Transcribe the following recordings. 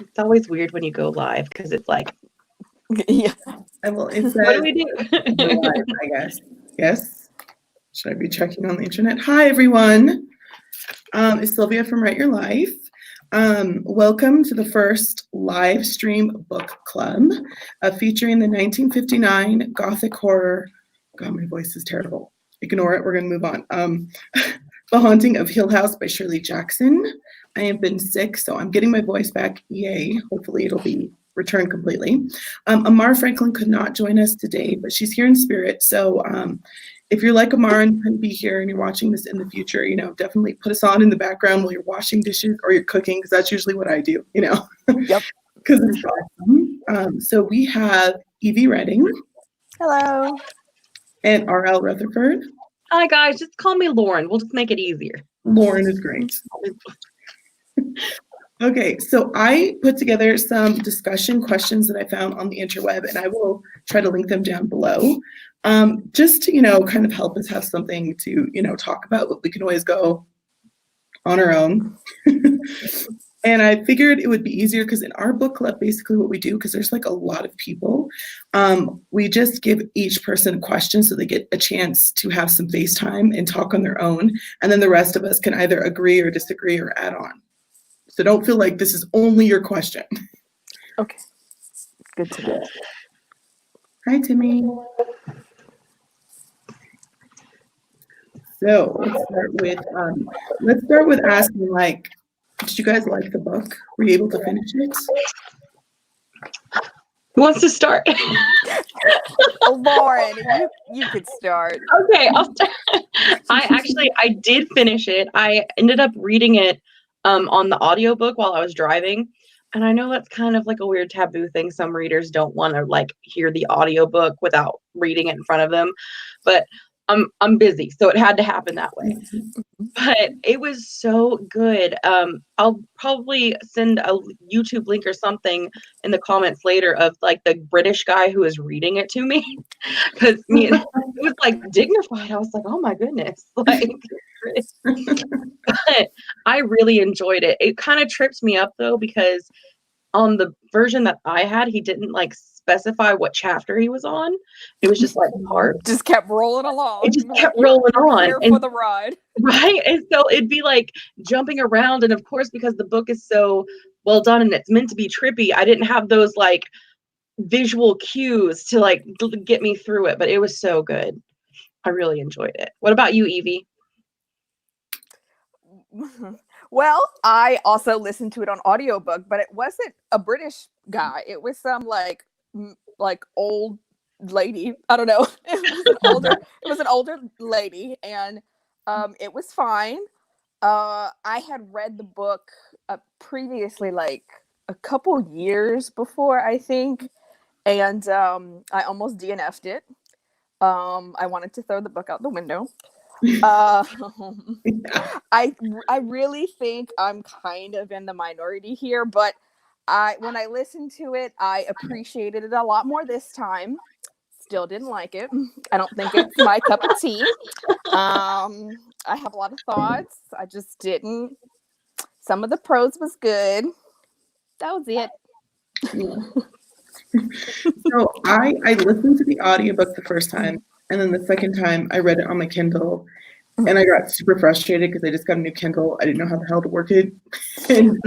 It's always weird when you go live because it's like, Yeah. Well, it says, what do we do? we're live, I guess. Yes. Should I be checking on the internet? Hi, everyone. It's Sylvia from Write Your Life. Welcome to the first live stream book club featuring the 1959 Gothic horror. God, my voice is terrible. Ignore it. We're going to move on. The Haunting of Hill House by Shirley Jackson. I have been sick, so I'm getting my voice back. Yay. Hopefully it'll be returned completely. Amara Franklin could not join us today, but she's here in spirit. So if you're like Amara and couldn't be here and you're watching this in the future, definitely put us on in the background while you're washing dishes or you're cooking, because that's usually what I do, Yep. Because it's awesome. So we have Evie Redding. Hello. And R.L. Rutherford. Hi, guys. Just call me Lauren. We'll just make it easier. Lauren is great. Okay, so I put together some discussion questions that I found on the interweb, and I will try to link them down below. Just to, kind of help us have something to, talk about, but we can always go on our own. And I figured it would be easier because in our book club, basically what we do, because there's like a lot of people, we just give each person a question so they get a chance to have some face time and talk on their own. And then the rest of us can either agree or disagree or add on. So don't feel like this is only your question. Okay. Good to know. Hi, Timmy. So let's start with asking, did you guys like the book? Were you able to finish it? Who wants to start? Lauren, you could start. Okay, I'll start. I did finish it. I ended up reading it on the audiobook while I was driving. And I know that's kind of like a weird taboo thing. Some readers don't want to hear the audiobook without reading it in front of them. But I'm busy, so it had to happen that way. But it was so good. I'll probably send a YouTube link or something in the comments later of the British guy who is reading it to me, because it was dignified. I was like, oh my goodness, but I really enjoyed it. It kind of trips me up though, because on the version that I had, he didn't specify what chapter he was on. It was just hard. Just kept rolling along. It just kept rolling on. Here for the ride. Right? And so it'd be jumping around. And of course, because the book is so well done and it's meant to be trippy, I didn't have those visual cues to get me through it. But it was so good. I really enjoyed it. What about you, Evie? Well, I also listened to it on audiobook, but it wasn't a British guy. It was some old lady. I don't know. It was an older lady, and it was fine. I had read the book previously, a couple years before, I think, and I almost DNF'd it. I wanted to throw the book out the window. I really think I'm kind of in the minority here, but when I listened to it, I appreciated it a lot more this time. Still didn't like it. I don't think it's my cup of tea. I have a lot of thoughts. I just didn't. Some of the prose was good. That was it. So I listened to the audiobook the first time, and then the second time I read it on my Kindle, and I got super frustrated because I just got a new Kindle. I didn't know how the hell to work it. And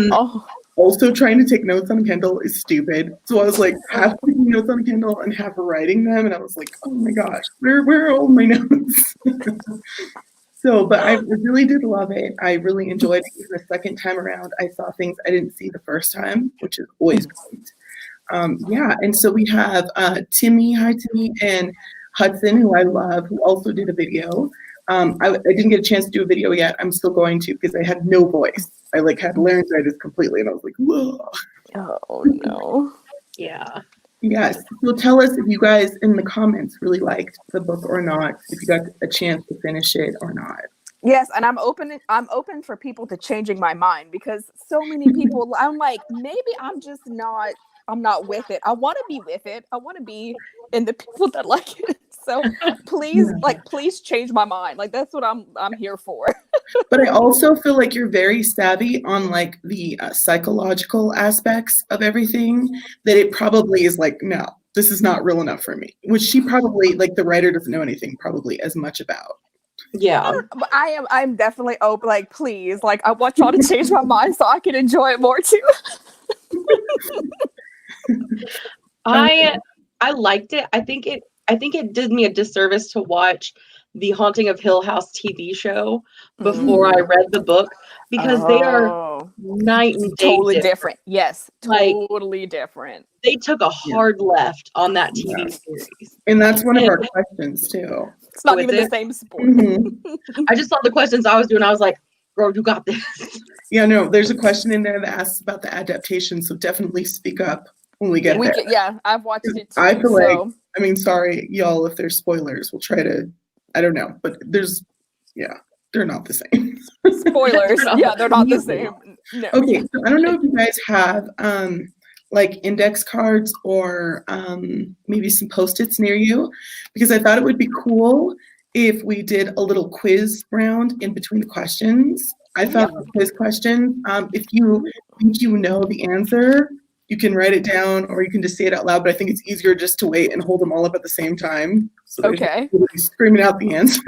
also trying to take notes on a Kindle is stupid. So I was half taking notes on a Kindle and half writing them. And I was like, oh my gosh, where are all my notes? But I really did love it. I really enjoyed it. Even the second time around, I saw things I didn't see the first time, which is always great. And so we have Timmy, hi Timmy, and Hudson, who I love, who also did a video. I didn't get a chance to do a video yet. I'm still going to, because I had no voice. I had laryngitis completely, and I was like, whoa. Oh no. Yeah. Yes. So tell us if you guys in the comments really liked the book or not, if you got a chance to finish it or not. Yes, and I'm open for people to changing my mind, because so many people, I'm like, maybe I'm not with it. I want to be with it. I want to be in the people that like it. So please, please change my mind. That's what I'm here for. But I also feel like you're very savvy on like the psychological aspects of everything, that it probably is like, no, this is not real enough for me, which she probably, like, the writer doesn't know anything probably as much about. Yeah. But I'm definitely open. Like, please, like, I want y'all to change my mind so I can enjoy it more too. I liked it. I think it did me a disservice to watch the Haunting of Hill House TV show before I read the book, because they are night and day Totally different. Yes, Like, totally different. They took a hard left on that TV series. And that's one of our questions too. It's not even the same sport. I just saw the questions I was doing. I was like, girl, you got this. Yeah, no, there's a question in there that asks about the adaptation, so definitely speak up when we get there. I've watched it too. I feel like, I mean, sorry, y'all, if there's spoilers, we'll try to, I don't know, but they're not the same. Spoilers. They're not the same. No. Okay, so I don't know if you guys have like index cards or maybe some Post-its near you, because I thought it would be cool if we did a little quiz round in between the questions. I found the quiz question. If you think you know the answer, you can write it down or you can just say it out loud, but I think it's easier just to wait and hold them all up at the same time. So okay. Screaming out the answer.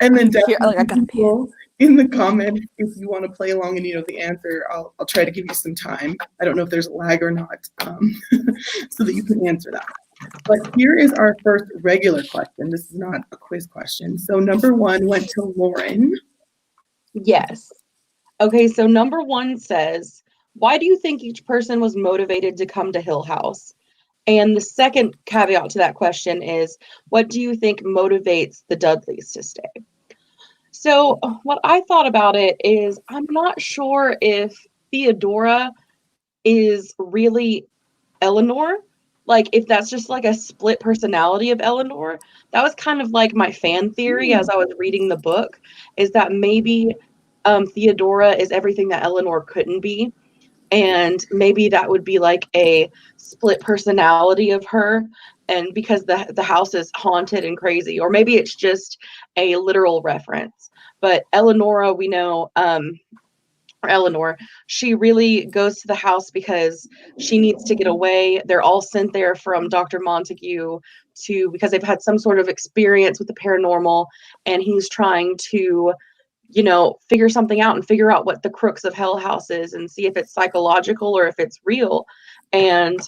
And then definitely I got people in the comments, if you want to play along and you know the answer, I'll try to give you some time. I don't know if there's a lag or not, so that you can answer that. But here is our first regular question. This is not a quiz question. So number 1 went to Lauren. Yes. Okay, so number 1 says, why do you think each person was motivated to come to Hill House? And the second caveat to that question is, what do you think motivates the Dudleys to stay? So what I thought about it is, I'm not sure if Theodora is really Eleanor, like if that's just like a split personality of Eleanor. That was kind of like my fan theory as I was reading the book, is that maybe Theodora is everything that Eleanor couldn't be. And maybe that would be like a split personality of her. And because the house is haunted and crazy, or maybe it's just a literal reference. But Eleanor, we know, Eleanor, she really goes to the house because she needs to get away. They're all sent there from Dr. Montague because they've had some sort of experience with the paranormal, and he's trying to, figure something out and figure out what the crux of Hell House is and see if it's psychological or if it's real. And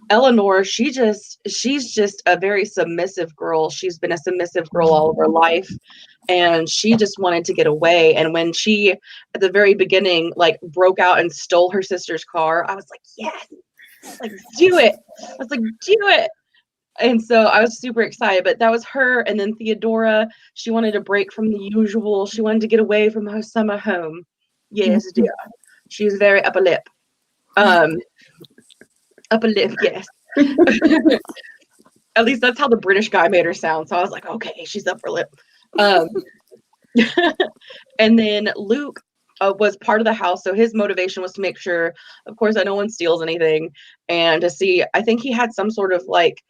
Eleanor, she's just a very submissive girl. She's been a submissive girl all of her life, and she just wanted to get away. And when she, at the very beginning, like broke out and stole her sister's car, I was like, yes, like do it. I was like, do it. And so I was super excited, but that was her. And then Theodora, she wanted to break from the usual. She wanted to get away from her summer home. Yes, dear. She was very upper lip. Upper lip, yes. At least that's how the British guy made her sound. So I was like, okay, she's upper lip. And then Luke was part of the house. So his motivation was to make sure, of course, that no one steals anything. And to see, I think he had some sort of like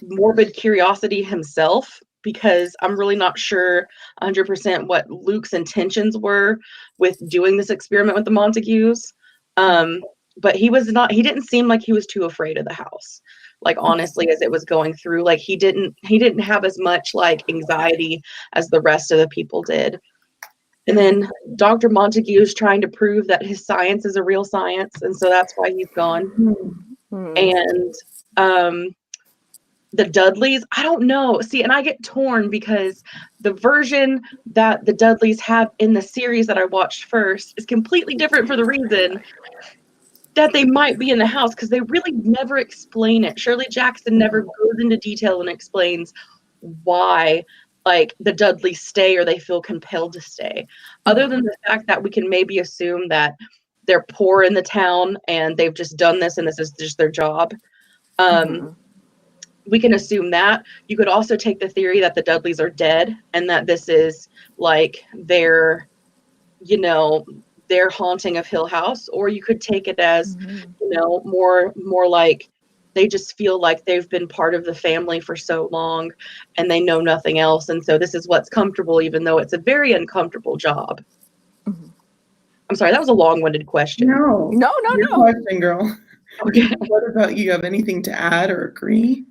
morbid curiosity himself, because I'm really not sure 100% what Luke's intentions were with doing this experiment with the Montagues. But he didn't seem like he was too afraid of the house. Like, honestly, as it was going through, like he didn't have as much like anxiety as the rest of the people did. And then Dr. Montague is trying to prove that his science is a real science. And so that's why he's gone. And the Dudleys, I don't know. See, and I get torn because the version that the Dudleys have in the series that I watched first is completely different for the reason that they might be in the house, because they really never explain it. Shirley Jackson never goes into detail and explains why, like, the Dudleys stay or they feel compelled to stay, other than the fact that we can maybe assume that they're poor in the town and they've just done this and this is just their job. We can assume that. You could also take the theory that the Dudleys are dead and that this is like their haunting of Hill House, or you could take it as, more like they just feel like they've been part of the family for so long and they know nothing else. And so this is what's comfortable, even though it's a very uncomfortable job. Mm-hmm. I'm sorry, that was a long-winded question. No. Your No. question, girl. Okay. What about you? Have anything to add or agree?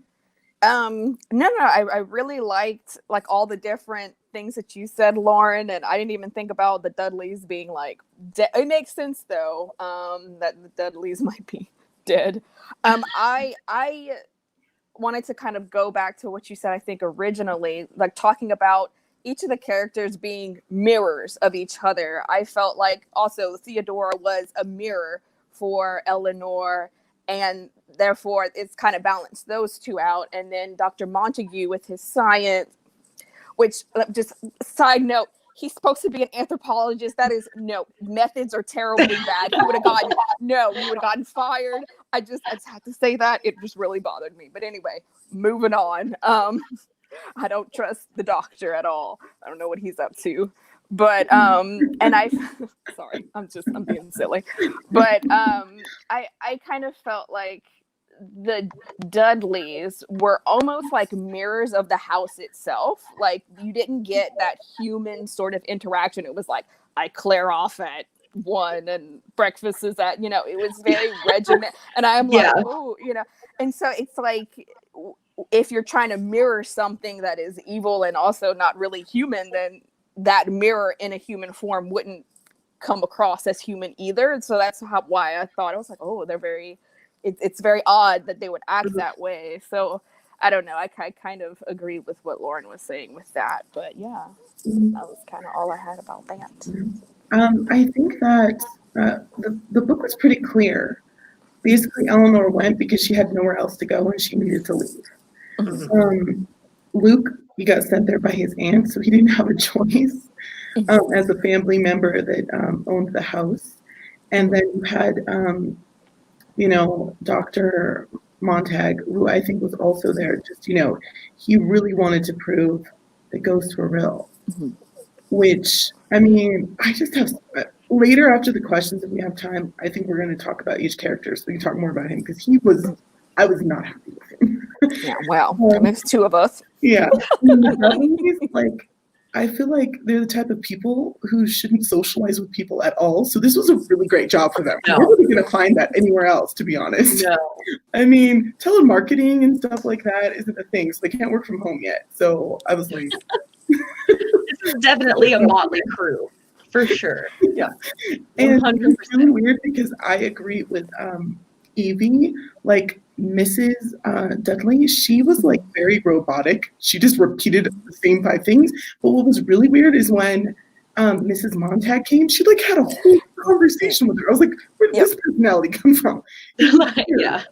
No. I really liked like all the different things that you said, Lauren, and I didn't even think about the Dudleys being like it makes sense though, that the Dudleys might be dead. I wanted to kind of go back to what you said, I think originally, like talking about each of the characters being mirrors of each other. I felt like also Theodora was a mirror for Eleanor, and therefore it's kind of balanced those two out. And then Dr. Montague with his science, which just side note, he's supposed to be an anthropologist. That is methods are terribly bad. He would have gotten fired. I just had to say that. It just really bothered me. But anyway, moving on. I don't trust the doctor at all. I don't know what he's up to. But and I sorry, I'm being silly. But I kind of felt like the Dudleys were almost like mirrors of the house itself. Like you didn't get that human sort of interaction. It was like I clear off at 1 and breakfast is at, it was very regiment. And I'm like, oh, and so it's like if you're trying to mirror something that is evil and also not really human, then that mirror in a human form wouldn't come across as human either. And so that's why I thought, I was like, oh, they're very, it's very odd that they would act that way. So I don't know. I kind of agree with what Lauren was saying with that. But yeah, that was kind of all I had about that. I think that the book was pretty clear. Basically, Eleanor went because she had nowhere else to go and she needed to leave. Mm-hmm. Luke, he got sent there by his aunt, so he didn't have a choice as a family member that owned the house. And then you had, Dr. Montag, who I think was also there. Just, he really wanted to prove that ghosts were real. Mm-hmm. Which, I mean, I just have later after the questions, if we have time, I think we're going to talk about each character so we can talk more about him because I was not happy with him. Yeah, well, there's two of us. Yeah. Like, I feel like they're the type of people who shouldn't socialize with people at all. So this was a really great job for them. No. We're really going to find that anywhere else, to be honest. No. I mean, telemarketing and stuff like that isn't a thing, so they can't work from home yet. So I was like... This is definitely a motley crew, for sure. Yeah. And 100%. It's really weird because I agree with Evie, like Mrs. Dudley, she was like very robotic. She just repeated the same 5 things. But what was really weird is when Mrs. Montag came, she like had a whole conversation with her. I was like, where did this personality come from? Yeah.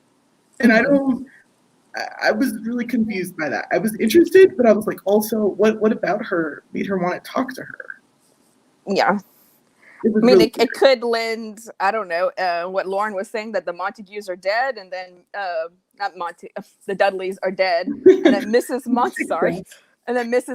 And I was really confused by that. I was interested, but I was like, also, what about her made her want to talk to her? Yeah. I mean, it could lend, I don't know, what Lauren was saying, that the Montagues are dead, and then, the Dudleys are dead, and then Mrs.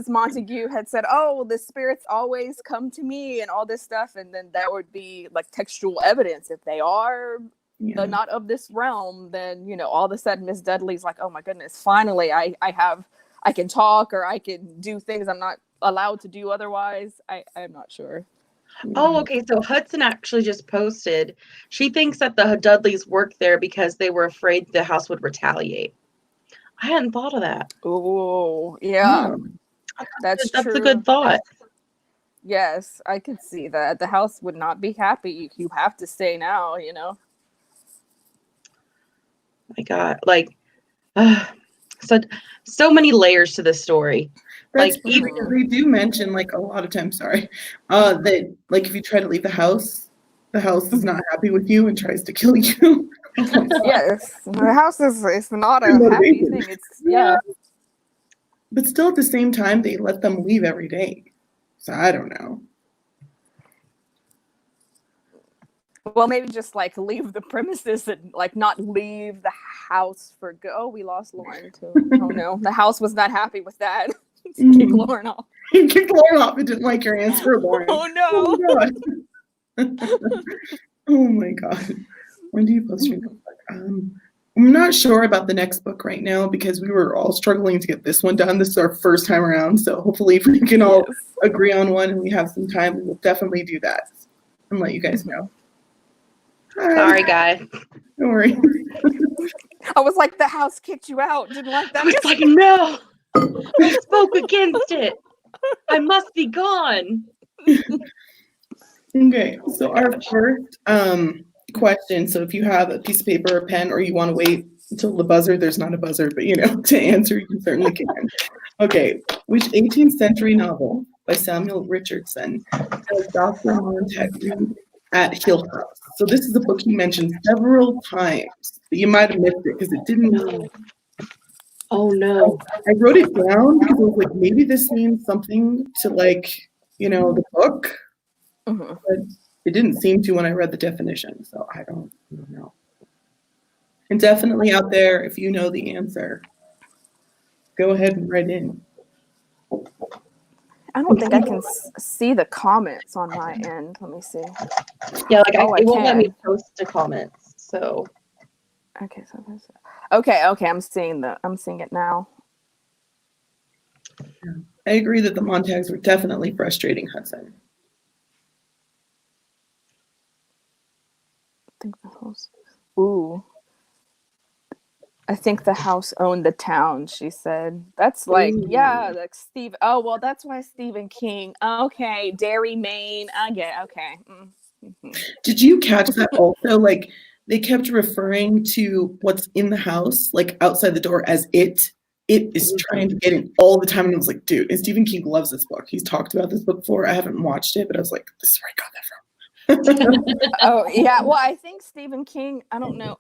Montague had said, oh, the spirits always come to me, and all this stuff, and then that would be, like, textual evidence. If they are not of this realm, then, all of a sudden Miss Dudley's like, oh, my goodness, finally, I can talk, or I can do things I'm not allowed to do otherwise. I'm not sure. Oh, okay. So Hudson actually just posted. She thinks that the Dudleys worked there because they were afraid the house would retaliate. I hadn't thought of that. Oh, yeah. That's true. A good thought. Yes, I could see that. The house would not be happy. You have to stay now, My God, like, so many layers to this story. That's like even they do mention like a lot of times, that like if you try to leave the house is not happy with you and tries to kill you. Yes, the house is not a happy thing. It's but still at the same time they let them leave every day. So I don't know. Well, maybe just like leave the premises and like not leave the house for go. Oh, we lost Lauren too. Oh no, the house was not happy with that. Kick Lauren off. He kicked Lauren off and didn't like your answer, Lauren. Oh no. Oh my god. When do you post your notebook? I'm not sure about the next book right now because we were all struggling to get this one done. This is our first time around, so hopefully if we can all agree on one and we have some time, we will definitely do that and let you guys know. Hi. Sorry, guys. Don't worry. I was like, the house kicked you out. Didn't like that. I was like, no, I spoke against it. I must be gone. Okay, so our first question. So if you have a piece of paper or pen, or you want to wait until the buzzer, there's not a buzzer, but to answer, you certainly can. Okay, which 18th century novel by Samuel Richardson does Dr. Montague read at Hill House? So this is a book he mentioned several times, but you might have missed it because it didn't. Oh no! I wrote it down because I was like, maybe this means something to the book, but it didn't seem to when I read the definition. So I don't know. And definitely out there, if you know the answer, go ahead and write in. I don't think I can see the comments on my end. Let me see. Yeah, it won't let me post the comments. So okay, okay. I'm seeing it now. I agree that the Montagues were definitely frustrating Hudson. I think the house. Ooh. I think the house owned the town, she said. That's like, like Steve. Oh, well, that's why Stephen King. Okay, Derry, Maine. I get okay. Mm-hmm. Did you catch that also? Like, they kept referring to what's in the house, like outside the door, as it. It is trying to get in all the time. And I was like, dude, and Stephen King loves this book. He's talked about this book before. I haven't watched it, but I was like, this is where I got that from. Oh, yeah. Well, I think Stephen King, I don't know.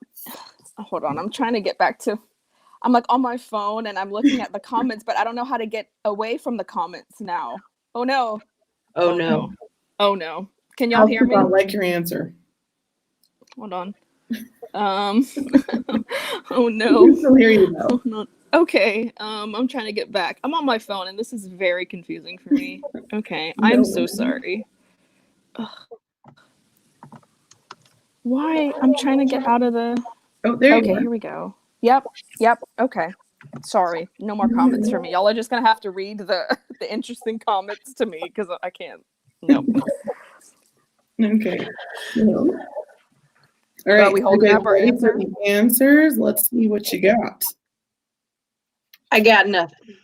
Hold on. I'm trying to get back to, I'm like on my phone and I'm looking at the comments, but I don't know how to get away from the comments now. Oh, no. Oh, no. Oh, no. Can y'all hear me? I like your answer. Hold on. Oh, no. I can still hear you, though. Oh, no. Okay, I'm trying to get back. I'm on my phone, and this is very confusing for me. Okay, I'm so sorry. Ugh. Why? I'm trying to get out of the... Oh, there you go. Okay, here we go. Yep, okay. Sorry, no more comments for me. Y'all are just going to have to read the interesting comments to me, because I can't. No. Okay. No. All right, are we holding up our answers? Let's see what you got. I got nothing.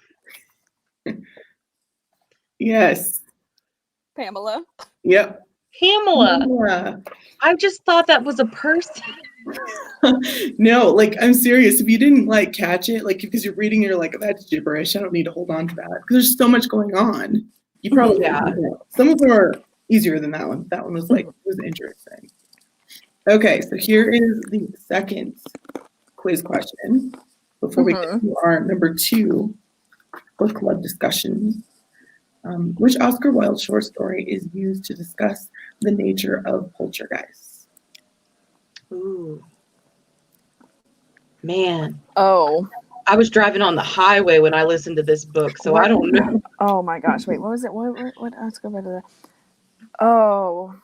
Yes. Pamela. Yep. Pamela. I just thought that was a person. No, I'm serious. If you didn't catch it, because you're reading, you're like, that's gibberish. I don't need to hold on to that. Because there's so much going on. You probably some of them are easier than that one. That one was was interesting. Okay, so here is the second quiz question. Before we get to our number 2 book club discussion, which Oscar Wilde short story is used to discuss the nature of poltergeists? Ooh. Man. Oh. I was driving on the highway when I listened to this book, so I don't know. Oh my gosh. Wait, what was it? What Oscar Wilde? Oh.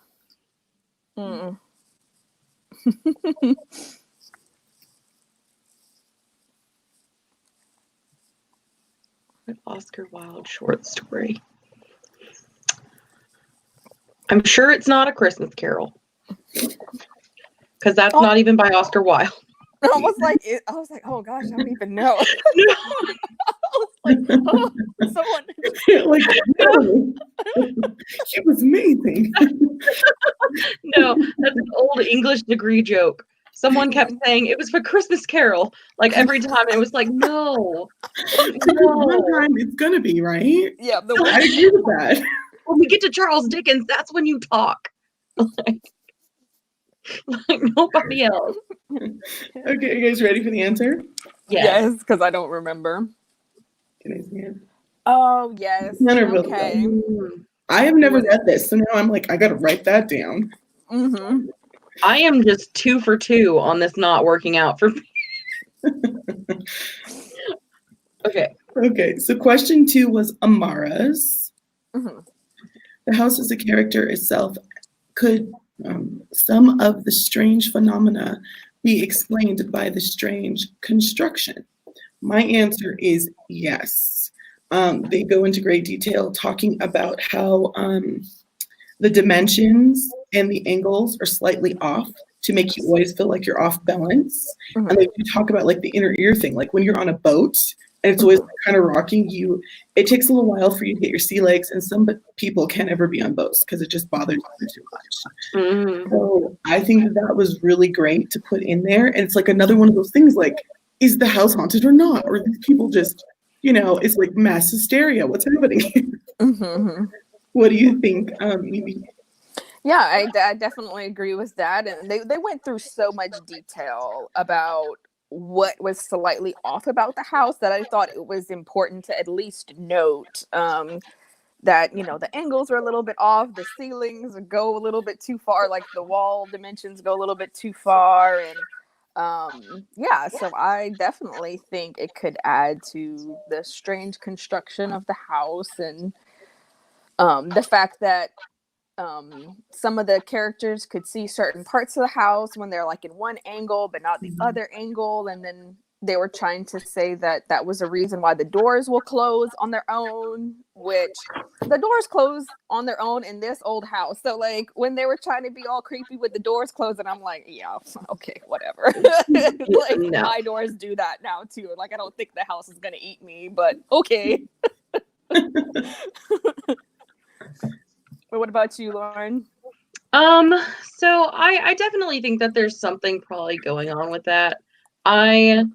An Oscar Wilde short story. I'm sure it's not A Christmas Carol, because that's not even by Oscar Wilde. I was like, oh gosh, I don't even know. I was like, oh, someone. No. It was amazing. No, that's an old English degree joke. Someone kept saying it was for Christmas Carol, every time. It was like, no. One time it's gonna be, right? Yeah, I agree with that. When we get to Charles Dickens, that's when you talk. Like nobody else. Okay, you guys ready for the answer? Yes, because I don't remember. Can I see it? Oh, yes. Okay. I have never read this, so now I'm like, I gotta write that down. Mm-hmm. I am just 2 for 2 on this not working out for me. Okay, so question 2 was Amara's. Mm-hmm. The house as a character itself could some of the strange phenomena be explained by the strange construction? My answer is yes. They go into great detail talking about how the dimensions and the angles are slightly off to make you always feel like you're off balance. Mhm. And they do talk about like the inner ear thing, like when you're on a boat and it's always kind of rocking you, it takes a little while for you to get your sea legs, and some people can't ever be on boats because it just bothers them too much. Mm. So I think that was really great to put in there. And it's like another one of those things like, is the house haunted or not? Or these people just, it's like mass hysteria. What's happening? Mm-hmm. What do you think, Evie? Yeah, I definitely agree with that. And they went through so much detail about what was slightly off about the house that I thought it was important to at least note that, the angles are a little bit off, the ceilings go a little bit too far, like the wall dimensions go a little bit too far. And so I definitely think it could add to the strange construction of the house, and the fact that some of the characters could see certain parts of the house when they're like in one angle but not the other angle, and then they were trying to say that that was a reason why the doors will close on their own, which the doors close on their own in this old house. So like when they were trying to be all creepy with the doors closed, and I'm like, yeah, okay, whatever. Like No. my doors do that now too. Like I don't think the house is gonna eat me, but okay. But what about you, Lauren? So I definitely think that there's something probably going on with that. I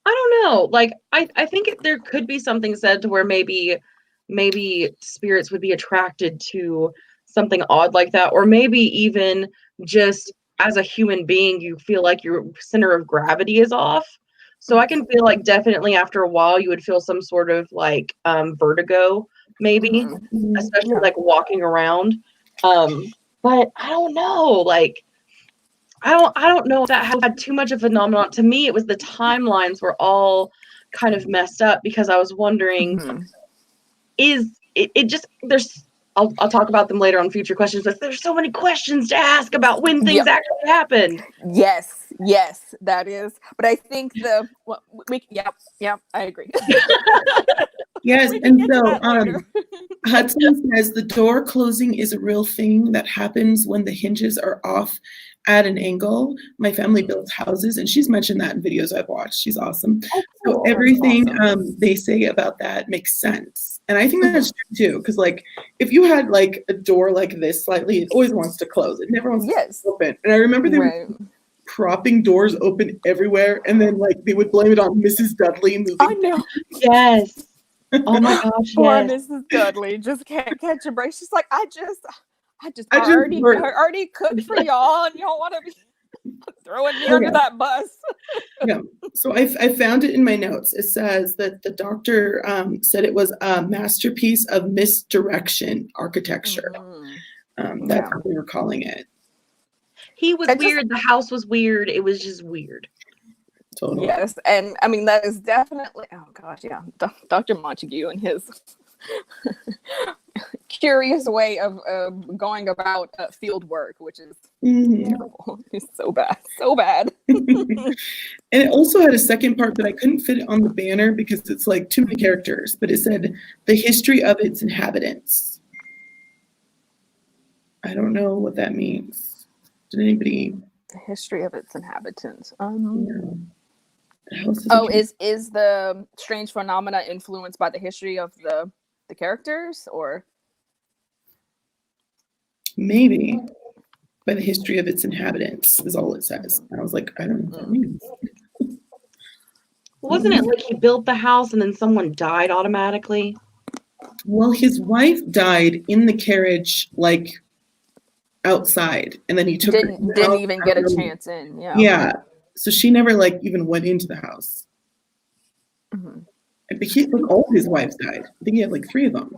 don't know. Like I think there could be something said to where maybe spirits would be attracted to something odd like that, or maybe even just as a human being you feel like your center of gravity is off. So I can feel like definitely after a while you would feel some sort of like vertigo, maybe, especially like walking around. But I don't know, like I don't know if that had too much of a phenomenon. To me, it was the timelines were all kind of messed up, because I was wondering, is it just there's I'll talk about them later on future questions, but there's so many questions to ask about when things actually happened. Yes, that is. But I think I agree. Yes, and so Hudson says the door closing is a real thing that happens when the hinges are off at an angle. My family builds houses, and she's mentioned that in videos I've watched. She's awesome. Oh, cool. So everything they say about that makes sense. And I think that's true too, because like if you had like a door like this slightly, it always wants to close. It never wants to open. And I remember they were propping doors open everywhere, and then like they would blame it on Mrs. Dudley moving. I know. Yes. Oh my gosh, poor yes. Mrs. Dudley just can't catch a break. She's like, I already cooked for y'all, and y'all want to be throwing me under that bus. Yeah. So I found it in my notes. It says that the doctor said it was a masterpiece of misdirection architecture. That's what we were calling it. He was weird. The house was weird. It was just weird. Totally. Yes, and I mean that is definitely. Oh gosh, yeah, Dr. Montague and his curious way of going about field work, which is terrible. It's so bad. And it also had a second part, but I couldn't fit it on the banner because it's like too many characters. But it said the history of its inhabitants. I don't know what that means. Did anybody? The history of its inhabitants. Is the strange phenomena influenced by the history of the characters, or maybe by the history of its inhabitants is all it says? And I was like, I don't know what that means. Wasn't it like he built the house and then someone died automatically? Well, his wife died in the carriage, like outside, and then he took didn't even get a chance in. Yeah. So she never like even went into the house. But all his wives died. I think he had like 3 of them.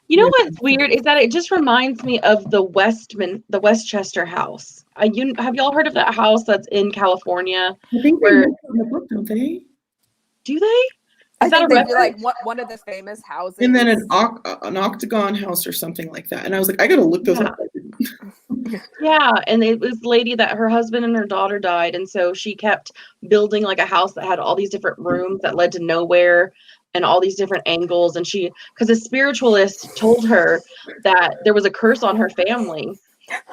You know what's weird is that it just reminds me of the Westchester house. Have y'all heard of that house that's in California? I think they in the book, don't they? Do they? I think they'd be like one of the famous houses. And then an octagon house or something like that. And I was like, I gotta look those up. Yeah, and it was a lady that her husband and her daughter died, and so she kept building like a house that had all these different rooms that led to nowhere and all these different angles. And she, because a spiritualist told her that there was a curse on her family,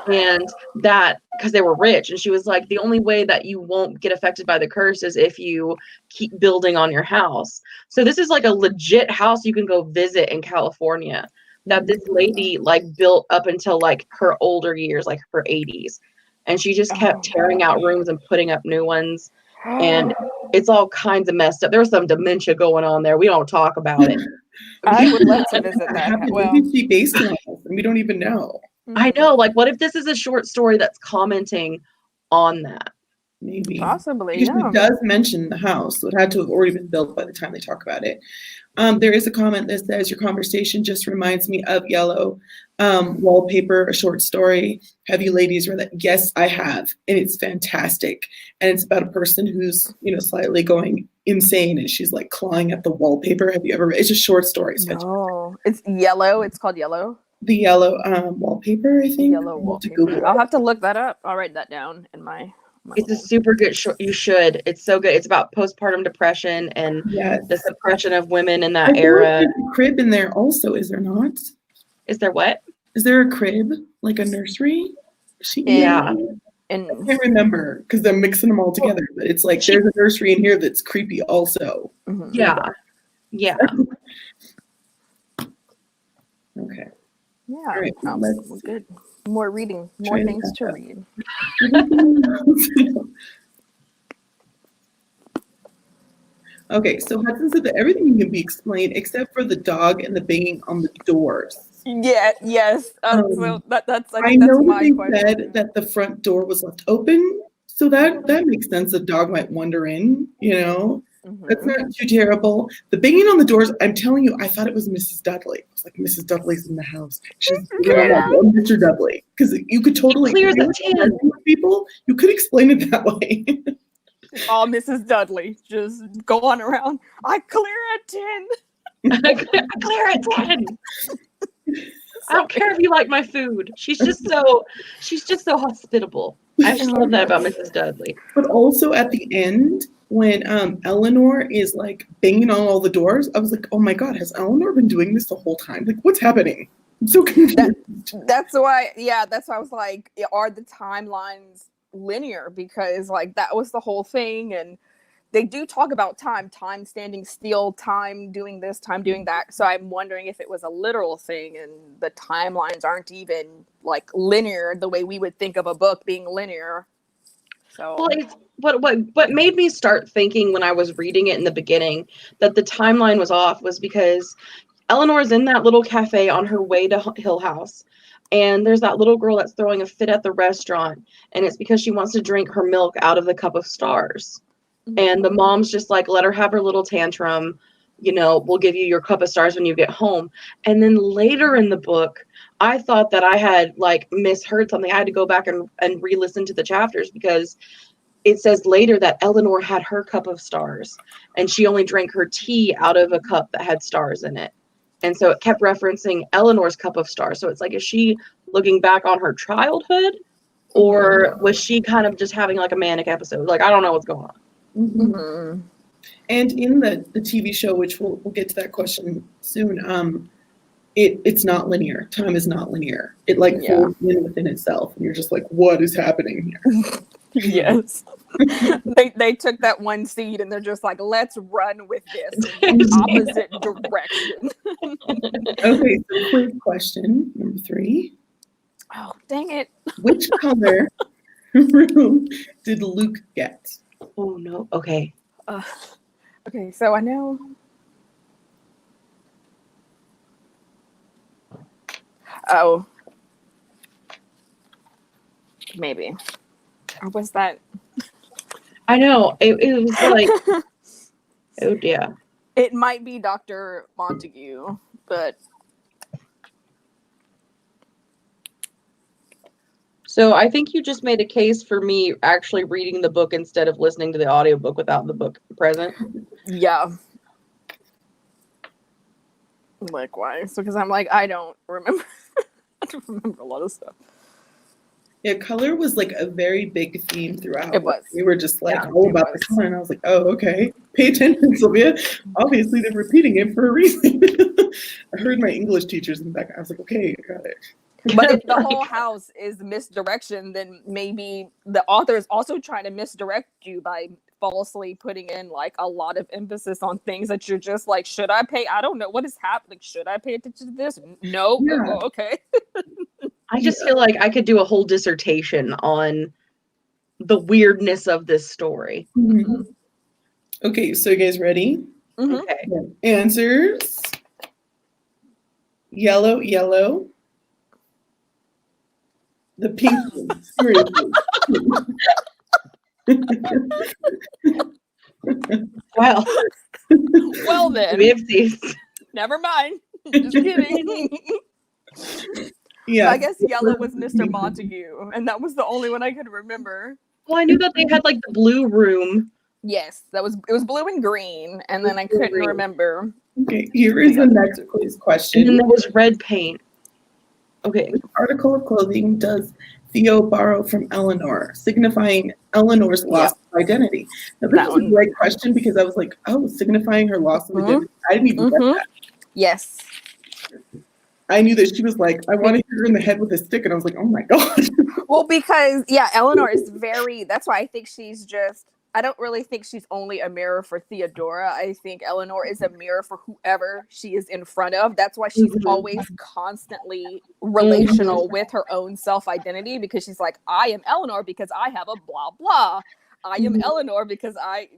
and that because they were rich, and she was like, the only way that you won't get affected by the curse is if you keep building on your house. So this is like a legit house you can go visit in California that this lady like built up until like her older years, like her 80s, and she just kept tearing out rooms and putting up new ones, and it's all kinds of messed up. There's some dementia going on there. We don't talk about it. I would love to visit that. Well, maybe she based it on us, and we don't even know. I know, like, what if this is a short story that's commenting on that? Maybe. Possibly, Because yeah. she does mention the house, so it had to have already been built by the time they talk about it. There is a comment that says, your conversation just reminds me of Yellow Wallpaper, a short story. Have you ladies read that? Yes, I have. And it's fantastic. And it's about a person who's, slightly going insane, and she's like clawing at the wallpaper. Have you ever read? It's a short story. It's fantastic. No, it's Yellow. It's called Yellow. The Yellow Wallpaper, I think. Yellow Wallpaper. I'll have to look that up. I'll write that down in my It's a super good show. You should. It's so good. It's about postpartum depression and the suppression of women in that era. There's a crib in there also, is there not? Is there what? Is there a crib, like a nursery? Yeah. And I can't remember because I'm mixing them all together. But it's like there's a nursery in here that's creepy also. Mm-hmm. Yeah. Yeah. Okay. Yeah. All right. Good. More reading. More things to read. Okay, so Hudson said that everything can be explained except for the dog and the banging on the doors. Yeah, yes. So that's I know that they said that the front door was left open, so that makes sense. The dog might wander in, That's not too terrible. The banging on the doors, I'm telling you, I thought it was Mrs. Dudley. I was like, Mrs. Dudley's in the house. She's Mr. Dudley. Because you could totally people, you could explain it that way. Oh, Mrs. Dudley, just going around. I clear at 10. I clear at 10. I don't care if you like my food. She's just so hospitable. I just love that about Mrs. Dudley. But also at the end, when Eleanor is like banging on all the doors, I was like, oh my God, has Eleanor been doing this the whole time? Like, what's happening? I'm so confused. That's why I was like, are the timelines linear? Because like that was the whole thing, and they do talk about time standing still, time doing this, time doing that. So I'm wondering if it was a literal thing and the timelines aren't even like linear the way we would think of a book being linear. So well, it's what made me start thinking when I was reading it in the beginning that the timeline was off was because Eleanor's in that little cafe on her way to Hill House, and there's that little girl that's throwing a fit at the restaurant, and it's because she wants to drink her milk out of the cup of stars. And the mom's just like, let her have her little tantrum, we'll give you your cup of stars when you get home. And then later in the book, I thought that I had like misheard something. I had to go back and re-listen to the chapters because it says later that Eleanor had her cup of stars and she only drank her tea out of a cup that had stars in it. And so it kept referencing Eleanor's cup of stars. So it's like, is she looking back on her childhood, or was she kind of just having like a manic episode? Like, I don't know what's going on. Mm-hmm. And in the TV show, which we'll get to that question soon, it's not linear. Time is not linear. It like folds in within itself, and you're just like, what is happening here? Yes. they took that one seed and they're just like, let's run with this in the opposite direction. Okay, so quick question number 3. Oh, dang it. Which color room did Luke get? Oh no. Okay. Okay, so I know. Oh. Maybe. Or was that? I know. It was like, oh dear. It might be Dr. Montague, but. So I think you just made a case for me actually reading the book instead of listening to the audiobook without the book present. Yeah. Likewise. Because I'm like, I don't remember. I don't remember a lot of stuff. Yeah, color was like a very big theme throughout. It was. We were just like Yeah, all it about was. the color, and I was like, oh, okay. Pay attention, Sylvia. Obviously, they're repeating it for a reason. I heard my English teachers in the back. I was like, okay, I got it. But if the whole house is misdirection, then maybe the author is also trying to misdirect you by falsely putting in like a lot of emphasis on things that you're just like, should I pay? I don't know what is happening. Should I pay attention to this? No. Yeah. Oh, okay. I just feel like I could do a whole dissertation on the weirdness of this story. Mm-hmm. Okay, so you guys ready? Mm-hmm. Okay. Answers. Yellow, yellow. The pink one. Seriously. Well, Well then, oopsies. never mind. Just kidding. Yeah. I guess yellow was Mr. Montague, and that was the only one I could remember. Well, I knew that they had like the blue room. Yes, it was blue and green, and then I couldn't remember. Okay, here is the next quiz And then question. there was red paint. Okay. Which article of clothing does Theo borrow from Eleanor, signifying Eleanor's loss of identity? Now, this That is a one. great question because I was like, oh, signifying her loss of identity. I didn't even get that. Yes. I knew that she was like, I want to hit her in the head with a stick. And I was like, oh my God. Well, because, yeah, Eleanor is that's why I think she's I don't really think she's only a mirror for Theodora. I think Eleanor is a mirror for whoever she is in front of. That's why she's always constantly relational with her own self-identity, because she's like, I am Eleanor because I have a blah, blah. I am Eleanor because I...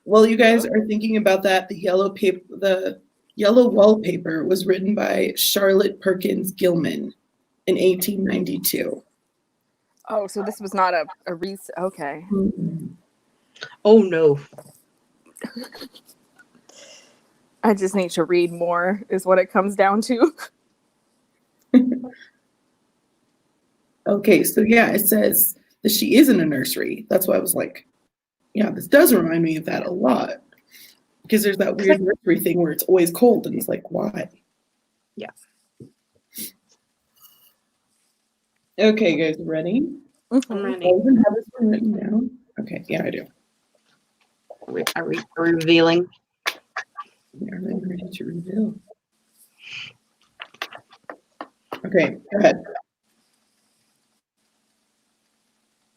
Well, you guys are thinking about that. The yellow wallpaper was written by Charlotte Perkins Gilman in 1892. Oh, so this was not a okay. Oh no. I just need to read more is what it comes down to. Okay, so yeah, it says that she is in a nursery. That's why I was like, yeah, this does remind me of that a lot. Because there's that weird nursery thing where it's always cold, and it's like, why? Yeah. Okay, guys, ready? I'm ready. I even have this one written down. Okay, yeah, I do. Are we revealing? We are ready to reveal. Okay, go ahead.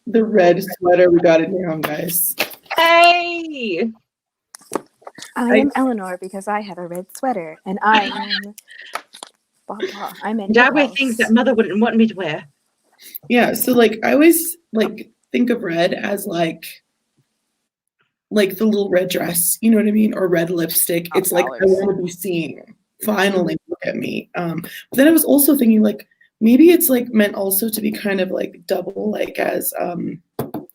The red sweater, we got it down, guys. Hey! I am Eleanor because I have a red sweater, and I am blah blah. I'm in. Dad wear things that mother wouldn't want me to wear. Yeah, so like I always like think of red as like the little red dress, you know what I mean, or red lipstick. It's like I want to be seen. Finally, look at me. But then I was also thinking like maybe it's like meant also to be kind of like double, like as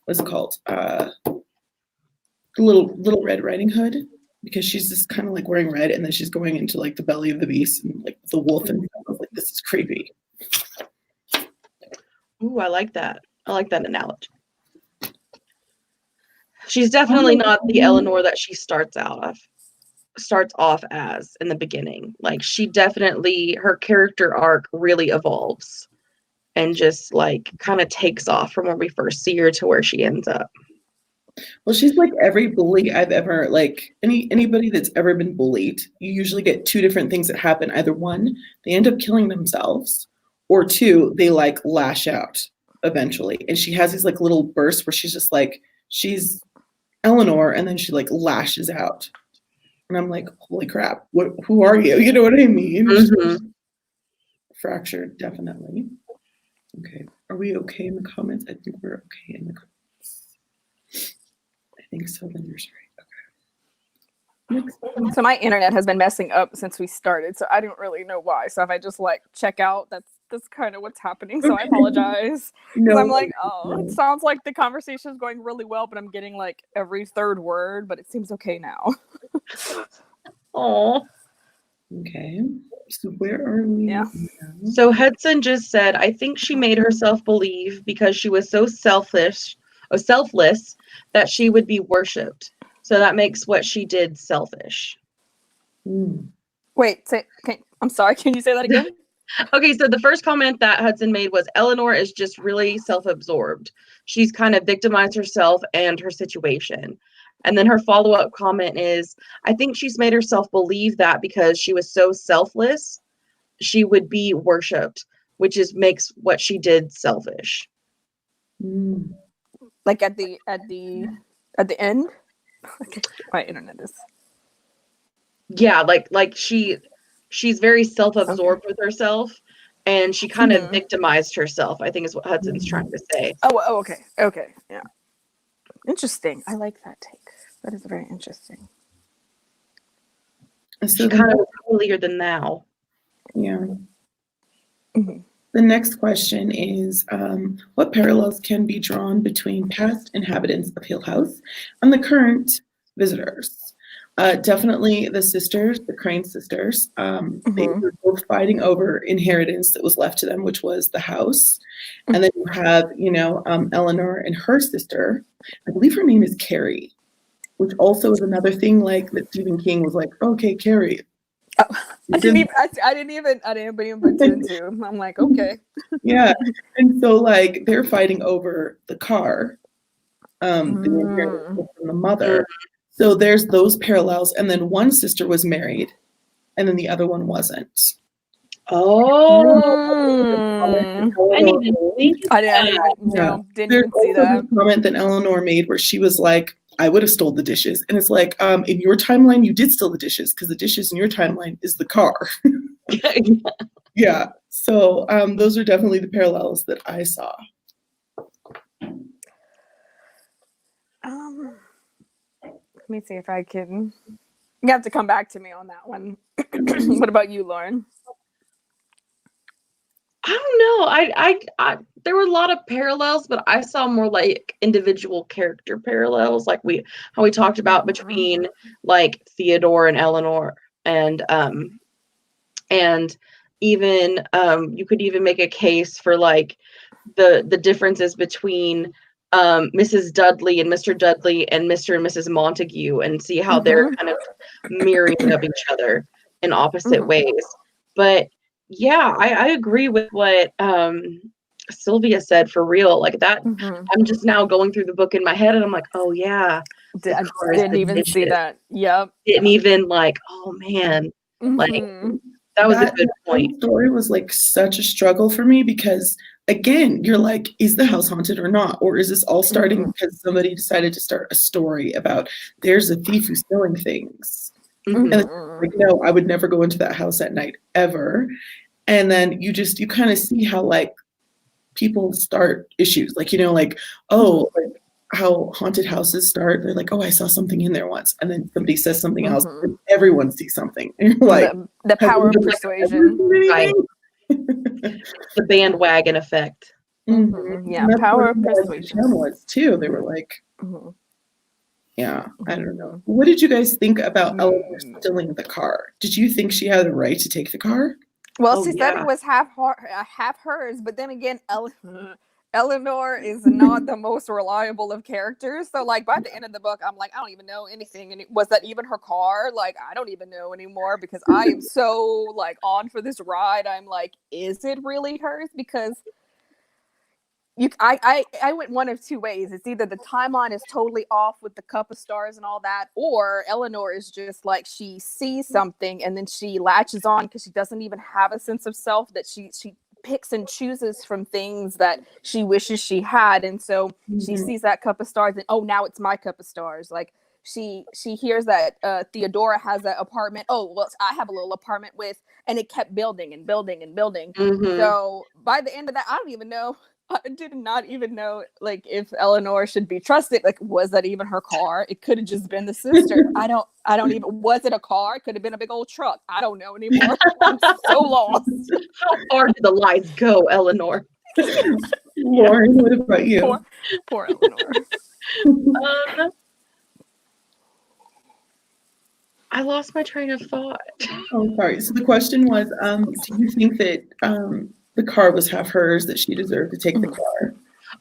what's it called? Little Red Riding Hood, because she's just kind of like wearing red, and then she's going into like the belly of the beast and like the wolf, and I was like, this is creepy. Ooh, I like that. I like that analogy. She's definitely not the Eleanor that she starts off as in the beginning. Like she definitely, her character arc really evolves and just like kind of takes off from where we first see her to where she ends up. Well, she's like every bully I've ever, like anybody that's ever been bullied, you usually get two different things that happen. Either one, they end up killing themselves, or two, they like lash out eventually. And she has these like little bursts where she's just like, she's Eleanor, and then she like lashes out. And I'm like, holy crap, who are you? You know what I mean? Mm-hmm. Fractured, definitely. Okay. Are we okay in the comments? I think we're okay in the comments. I think so, then you're right. Okay. So my internet has been messing up since we started, so I don't really know why. So if I just like check out, that's kind of what's happening. So I apologize. No, I'm like, it sounds like the conversation is going really well, but I'm getting like every third word, but it seems okay now. Oh. Okay. So where are we? Yeah. Now? So Hudson just said, I think she made herself believe because she was so selfless that she would be worshipped. So that makes what she did selfish. Wait, I'm sorry. Can you say that again? Okay, so the first comment that Hudson made was Eleanor is just really self-absorbed. She's kind of victimized herself and her situation. And then her follow-up comment is, I think she's made herself believe that because she was so selfless, she would be worshipped, which makes what she did selfish. Like at the end? Okay. My internet is. Yeah, like she's very self-absorbed with herself, and she kind of victimized herself, I think is what Hudson's trying to say. Oh, okay. Okay. Yeah. Interesting. I like that take. That is very interesting. She kind of was holier than thou. Yeah. The next question is, what parallels can be drawn between past inhabitants of Hill House and the current visitors? Definitely the sisters, the Crane sisters. They were both fighting over inheritance that was left to them, which was the house. And then you have, Eleanor and her sister. I believe her name is Carrie, which also is another thing like that Stephen King was like, okay, Carrie. I didn't even put two and two. I'm like, okay. Yeah. And so like they're fighting over the car, the inheritance from the mother. So there's those parallels. And then one sister was married and then the other one wasn't. Oh, I didn't even think didn't even see that. A comment that Eleanor made where she was like, I would have stole the dishes. And it's like, in your timeline, you did steal the dishes because the dishes in your timeline is the car. Yeah. So those are definitely the parallels that I saw. Let me see if I can. You have to come back to me on that one. What about you, Lauren? I don't know. I there were a lot of parallels, but I saw more like individual character parallels, like how we talked about between like Theodore and Eleanor, and even you could even make a case for like the differences between Mrs. Dudley and Mr. Dudley and Mr. and Mrs. Montague, and see how they're kind of mirroring of each other in opposite ways. But yeah, I agree with what Sylvia said, for real. Like that, I'm just now going through the book in my head and I'm like, oh yeah. I didn't even see that. Yep. Didn't even like, oh man. Like that was a good point. That story was like such a struggle for me because again, you're like, is the house haunted or not? Or is this all starting because somebody decided to start a story about there's a thief who's stealing things? And it's like, no, I would never go into that house at night ever. And then you kind of see how like people start issues, like, like, oh, like how haunted houses start. They're like, oh, I saw something in there once. And then somebody says something else and everyone sees something. And you're like, the power of persuasion. Right. The bandwagon effect. Yeah, power of persuasion. Was too. They were like, yeah, I don't know. What did you guys think about Eleanor stealing the car? Did you think she had a right to take the car? Well, she said it was half hers, but then again, Eleanor is not the most reliable of characters. So, like, by the end of the book, I'm like, I don't even know anything. And was that even her car? Like, I don't even know anymore because I am so, like, on for this ride. I'm like, is it really hers? Because I went one of two ways. It's either the timeline is totally off with the cup of stars and all that, or Eleanor is just like, she sees something and then she latches on because she doesn't even have a sense of self, that she picks and chooses from things that she wishes she had. And so she sees that cup of stars and, oh, now it's my cup of stars. Like she hears that Theodora has an apartment. Oh, well, I have a little apartment with, and it kept building and building and building. So by the end of that, I did not even know, like, if Eleanor should be trusted. Like, was that even her car? It could have just been the sister. I don't even, was it a car? It could have been a big old truck. I don't know anymore. I'm so lost. How far did the lies go, Eleanor? Lauren, what about you? Poor Eleanor. I lost my train of thought. Oh, sorry. So the question was, do you think that the car was half hers, that she deserved to take the car?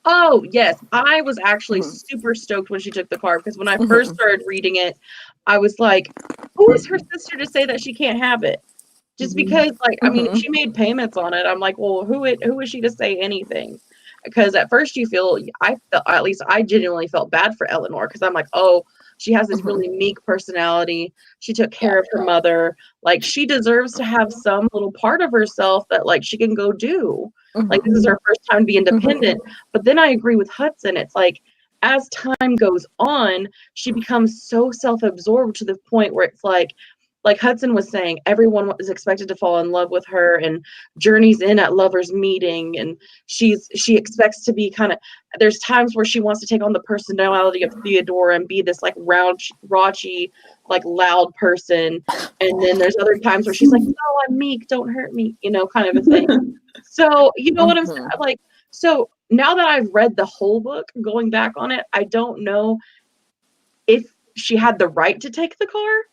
Oh, yes. I was actually super stoked when she took the car, because when I first started reading it, I was like, who is her sister to say that she can't have it? Just because, like, I mean, if Mhm. she made payments on it, I'm like, well, who is she to say anything? Because at first I felt, at least I genuinely felt bad for Eleanor, because I'm like, oh, she has this really meek personality. She took care of her mother. Like, she deserves to have some little part of herself that, like, she can go do. Like, this is her first time to be independent. But then I agree with Hudson. It's like, as time goes on, she becomes so self-absorbed to the point where it's like Hudson was saying, everyone is expected to fall in love with her, and Journey's in at lovers meeting, and she expects to be kind of, there's times where she wants to take on the personality of Theodora and be this like raunchy, like loud person. And then there's other times where she's like, no, I'm meek, don't hurt me, kind of a thing. So, you know what I'm saying? Like, so now that I've read the whole book, going back on it, I don't know if she had the right to take the car,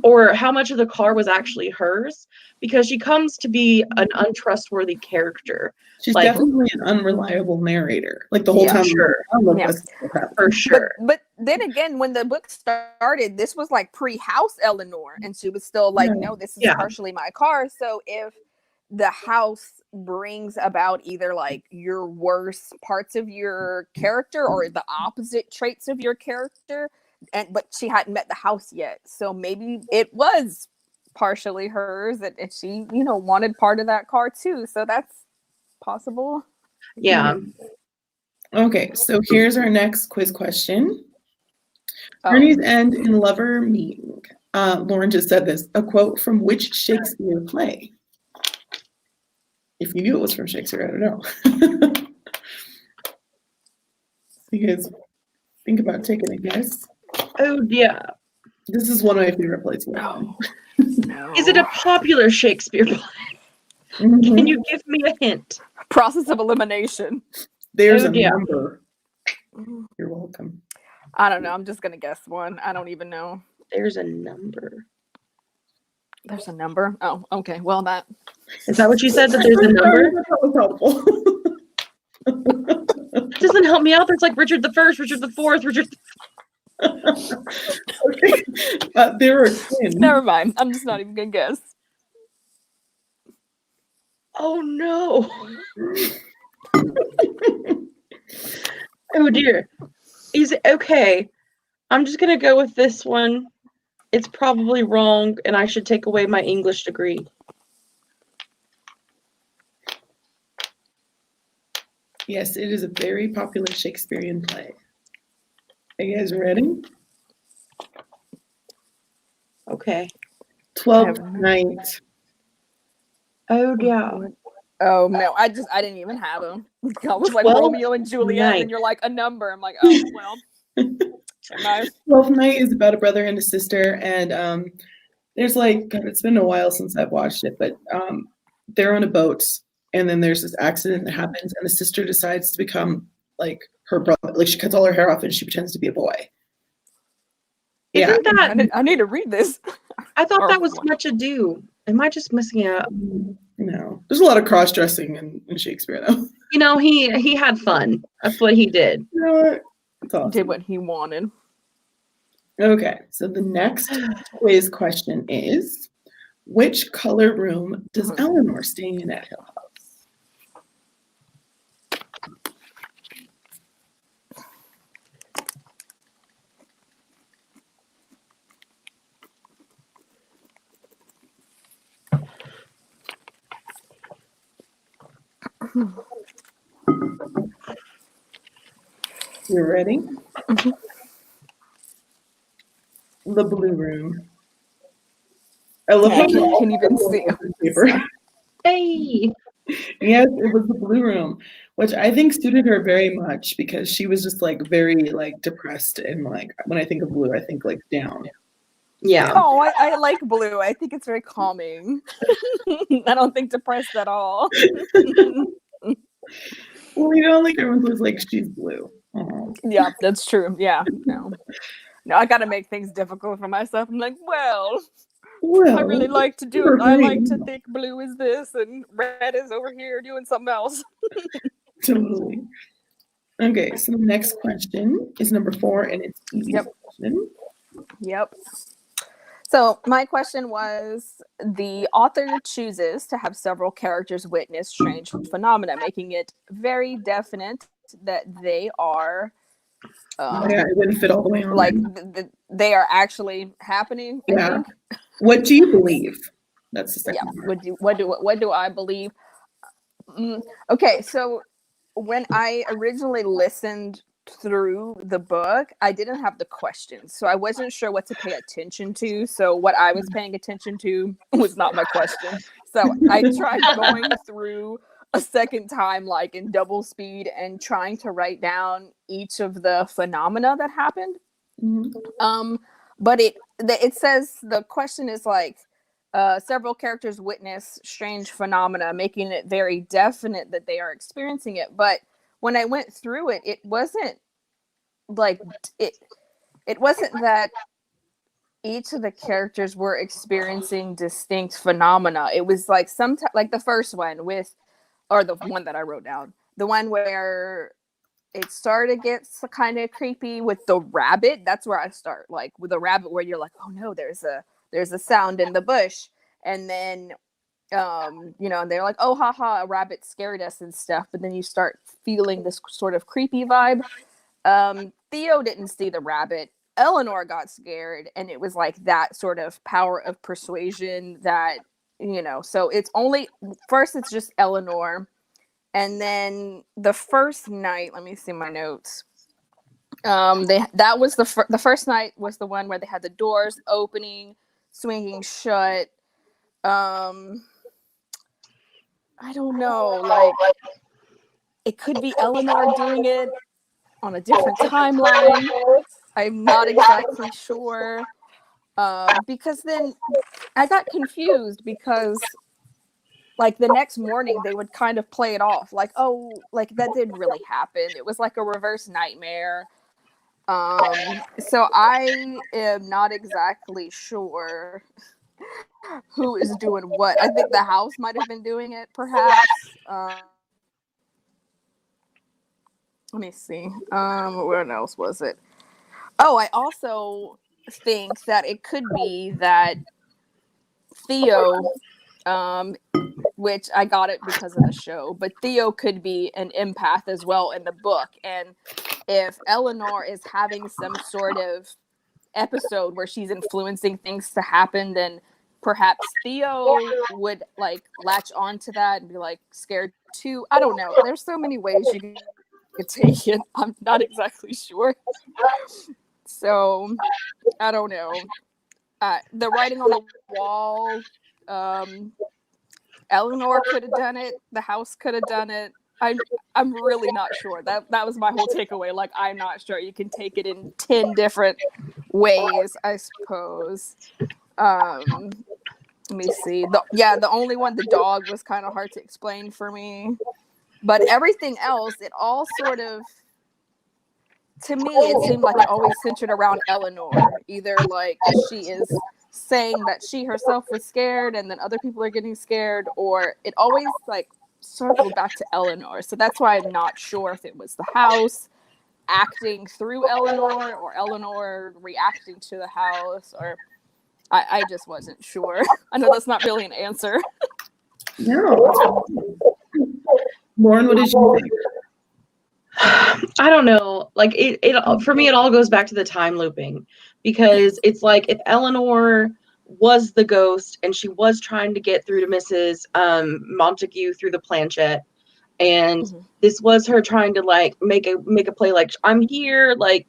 or how much of the car was actually hers, because she comes to be an untrustworthy character. She's like, definitely an unreliable narrator. Like the whole time. Sure. For sure. But then again, when the book started, this was like pre-house Eleanor, and she was still like, no, this is partially my car. So if the house brings about either like your worst parts of your character or the opposite traits of your character, but she hadn't met the house yet, so maybe it was partially hers, and she wanted part of that car too, so that's possible. Yeah. Okay, so here's our next quiz question. Journey's End and Lover Meeting. Lauren just said this. A quote from which Shakespeare play? If you knew it was from Shakespeare, I don't know. You guys think about taking a guess. Oh, yeah. This is one of my favorite plays. No. Is it a popular Shakespeare play? Can you give me a hint? Process of Elimination. There's a number. You're welcome. I don't know. I'm just going to guess one. I don't even know. There's a number. There's a number? Oh, okay. Well, that... Is that what you said, that there's a number? That was helpful. Doesn't help me out. There's like Richard the First, Richard the Fourth, Richard. Okay. There are twins. Never mind. I'm just not even gonna guess. Oh no. Oh dear. Is it okay? I'm just gonna go with this one. It's probably wrong, and I should take away my English degree. Yes, it is a very popular Shakespearean play. Are you guys ready? Okay. 12th Night. Oh yeah. Oh no, I didn't even have them. I was like Romeo and Juliet, and you're like a number. I'm like, oh well. Nice. 12th Night is about a brother and a sister, and there's like, it's been a while since I've watched it, but they're on a boat, and then there's this accident that happens, and the sister decides to become like her brother. Like, she cuts all her hair off and she pretends to be a boy. Isn't that? I need to read this. I thought that was Much Ado. Am I just missing out? No, there's a lot of cross-dressing in Shakespeare, though. He had fun. That's what he did. You know what? It's awesome. Did what he wanted. Okay, so the next quiz question is, which color room does Eleanor stay in at Hill House? You ready? Mm-hmm. The blue room. I love how you can even see paper. Hey. Yes, it was the blue room, which I think suited her very much because she was just like very like depressed, and like when I think of blue, I think like down. Yeah. Oh, I like blue. I think it's very calming. I don't think depressed at all. Well, like everyone's always like, she's blue. Oh. Yeah, that's true. Yeah. No, I got to make things difficult for myself. I'm like, well, I really like to do it. I like to think blue is this and red is over here doing something else. Totally. Okay, so the next question is number 4, and it's easy question. Yep. So my question was, the author chooses to have several characters witness strange phenomena, making it very definite that they are Yeah, it wouldn't fit all the way on. like they are actually happening. I think. What do you believe? That's the second part. What do I believe? Okay, so when I originally listened through the book, I didn't have the questions, so I wasn't sure what to pay attention to. So what I was paying attention to was not my question. So I tried going through a second time, like in double speed, and trying to write down each of the phenomena that happened. But it says the question is like, several characters witness strange phenomena, making it very definite that they are experiencing it. But when I went through it, it wasn't like it wasn't that each of the characters were experiencing distinct phenomena. It was like like the first one with, or the one that I wrote down, the one where it started to get kind of creepy with the rabbit. That's where I start, like with the rabbit, where you're like, oh no, there's a sound in the bush, and then and they're like, oh haha, a rabbit scared us and stuff, but then you start feeling this sort of creepy vibe. Theo didn't see the rabbit. Eleanor got scared, and it was like that sort of power of persuasion that, so it's just Eleanor. And then the first night, let me see my notes. The first night was the one where they had the doors opening, swinging shut. I don't know, like it could be Eleanor doing it on a different timeline. I'm not exactly sure. Because then I got confused, because like the next morning they would kind of play it off like, oh, like that didn't really happen. It was like a reverse nightmare. So I am not exactly sure who is doing what. I think the house might have been doing it, perhaps. Let me see. What else was it? Oh, I also think that it could be that Theo, which I got it because of the show, but Theo could be an empath as well in the book. And if Eleanor is having some sort of episode where she's influencing things to happen, then perhaps Theo would like latch onto that and be like scared too. I don't know. There's so many ways you could take it. I'm not exactly sure. So I don't know. The writing on the wall, Eleanor could have done it. The house could have done it. I'm really not sure. That was my whole takeaway. Like, I'm not sure. You can take it in 10 different ways, I suppose. Let me see. The only one, the dog, was kind of hard to explain for me. But everything else, it all sort of, to me, it seemed like it always centered around Eleanor. Either like she is saying that she herself was scared and then other people are getting scared, or it always like circled back to Eleanor. So that's why I'm not sure if it was the house acting through Eleanor or Eleanor reacting to the house, or I just wasn't sure. I know that's not really an answer. No. Lauren, what did you think? I don't know. Like it for me, it all goes back to the time looping, because it's like if Eleanor was the ghost and she was trying to get through to Mrs. Montague through the planchette, and this was her trying to like make a play like I'm here, like,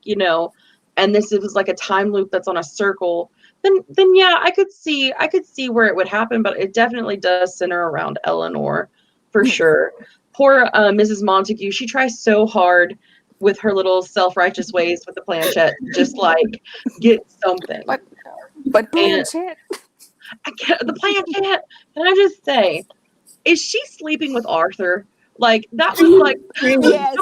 and this is like a time loop that's on a circle, then yeah, I could see where it would happen, but it definitely does center around Eleanor for sure. Poor Mrs. Montague, she tries so hard with her little self-righteous ways with the planchette to just like get something. But planchette, the planchette. Can I just say, is she sleeping with Arthur? Like that was like yes.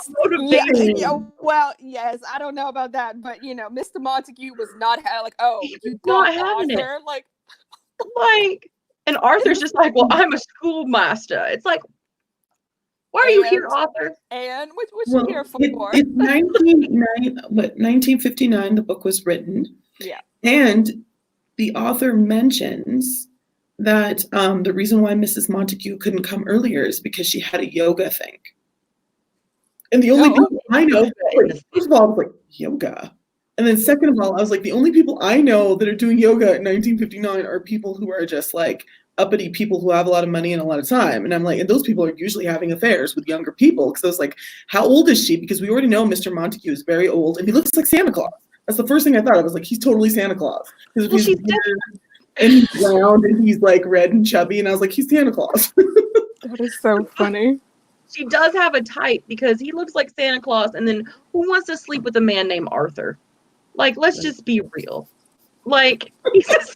Well, yes, I don't know about that, but Mr. Montague was not like, oh, you got Arthur, like, and Arthur's just like, well, I'm a schoolmaster. It's like, why are you here, Arthur? And what you here for? It's 1959, the book was written. Yeah. And the author mentions that the reason why Mrs. Montague couldn't come earlier is because she had a yoga thing. And the only people I know, first of all, I was like, yoga. And then second of all, I was like, the only people I know that are doing yoga in 1959 are people who are just like uppity people who have a lot of money and a lot of time. And I'm like, and those people are usually having affairs with younger people. Because I was like, how old is she? Because we already know Mr. Montague is very old and he looks like Santa Claus. That's the first thing I thought. I was like, he's totally Santa Claus. Because if he's weird and he's round and he's like red and chubby, and I was like, he's Santa Claus. That is so funny. She does have a type because he looks like Santa Claus, and then who wants to sleep with a man named Arthur? Like, let's just be real. Like, he's just,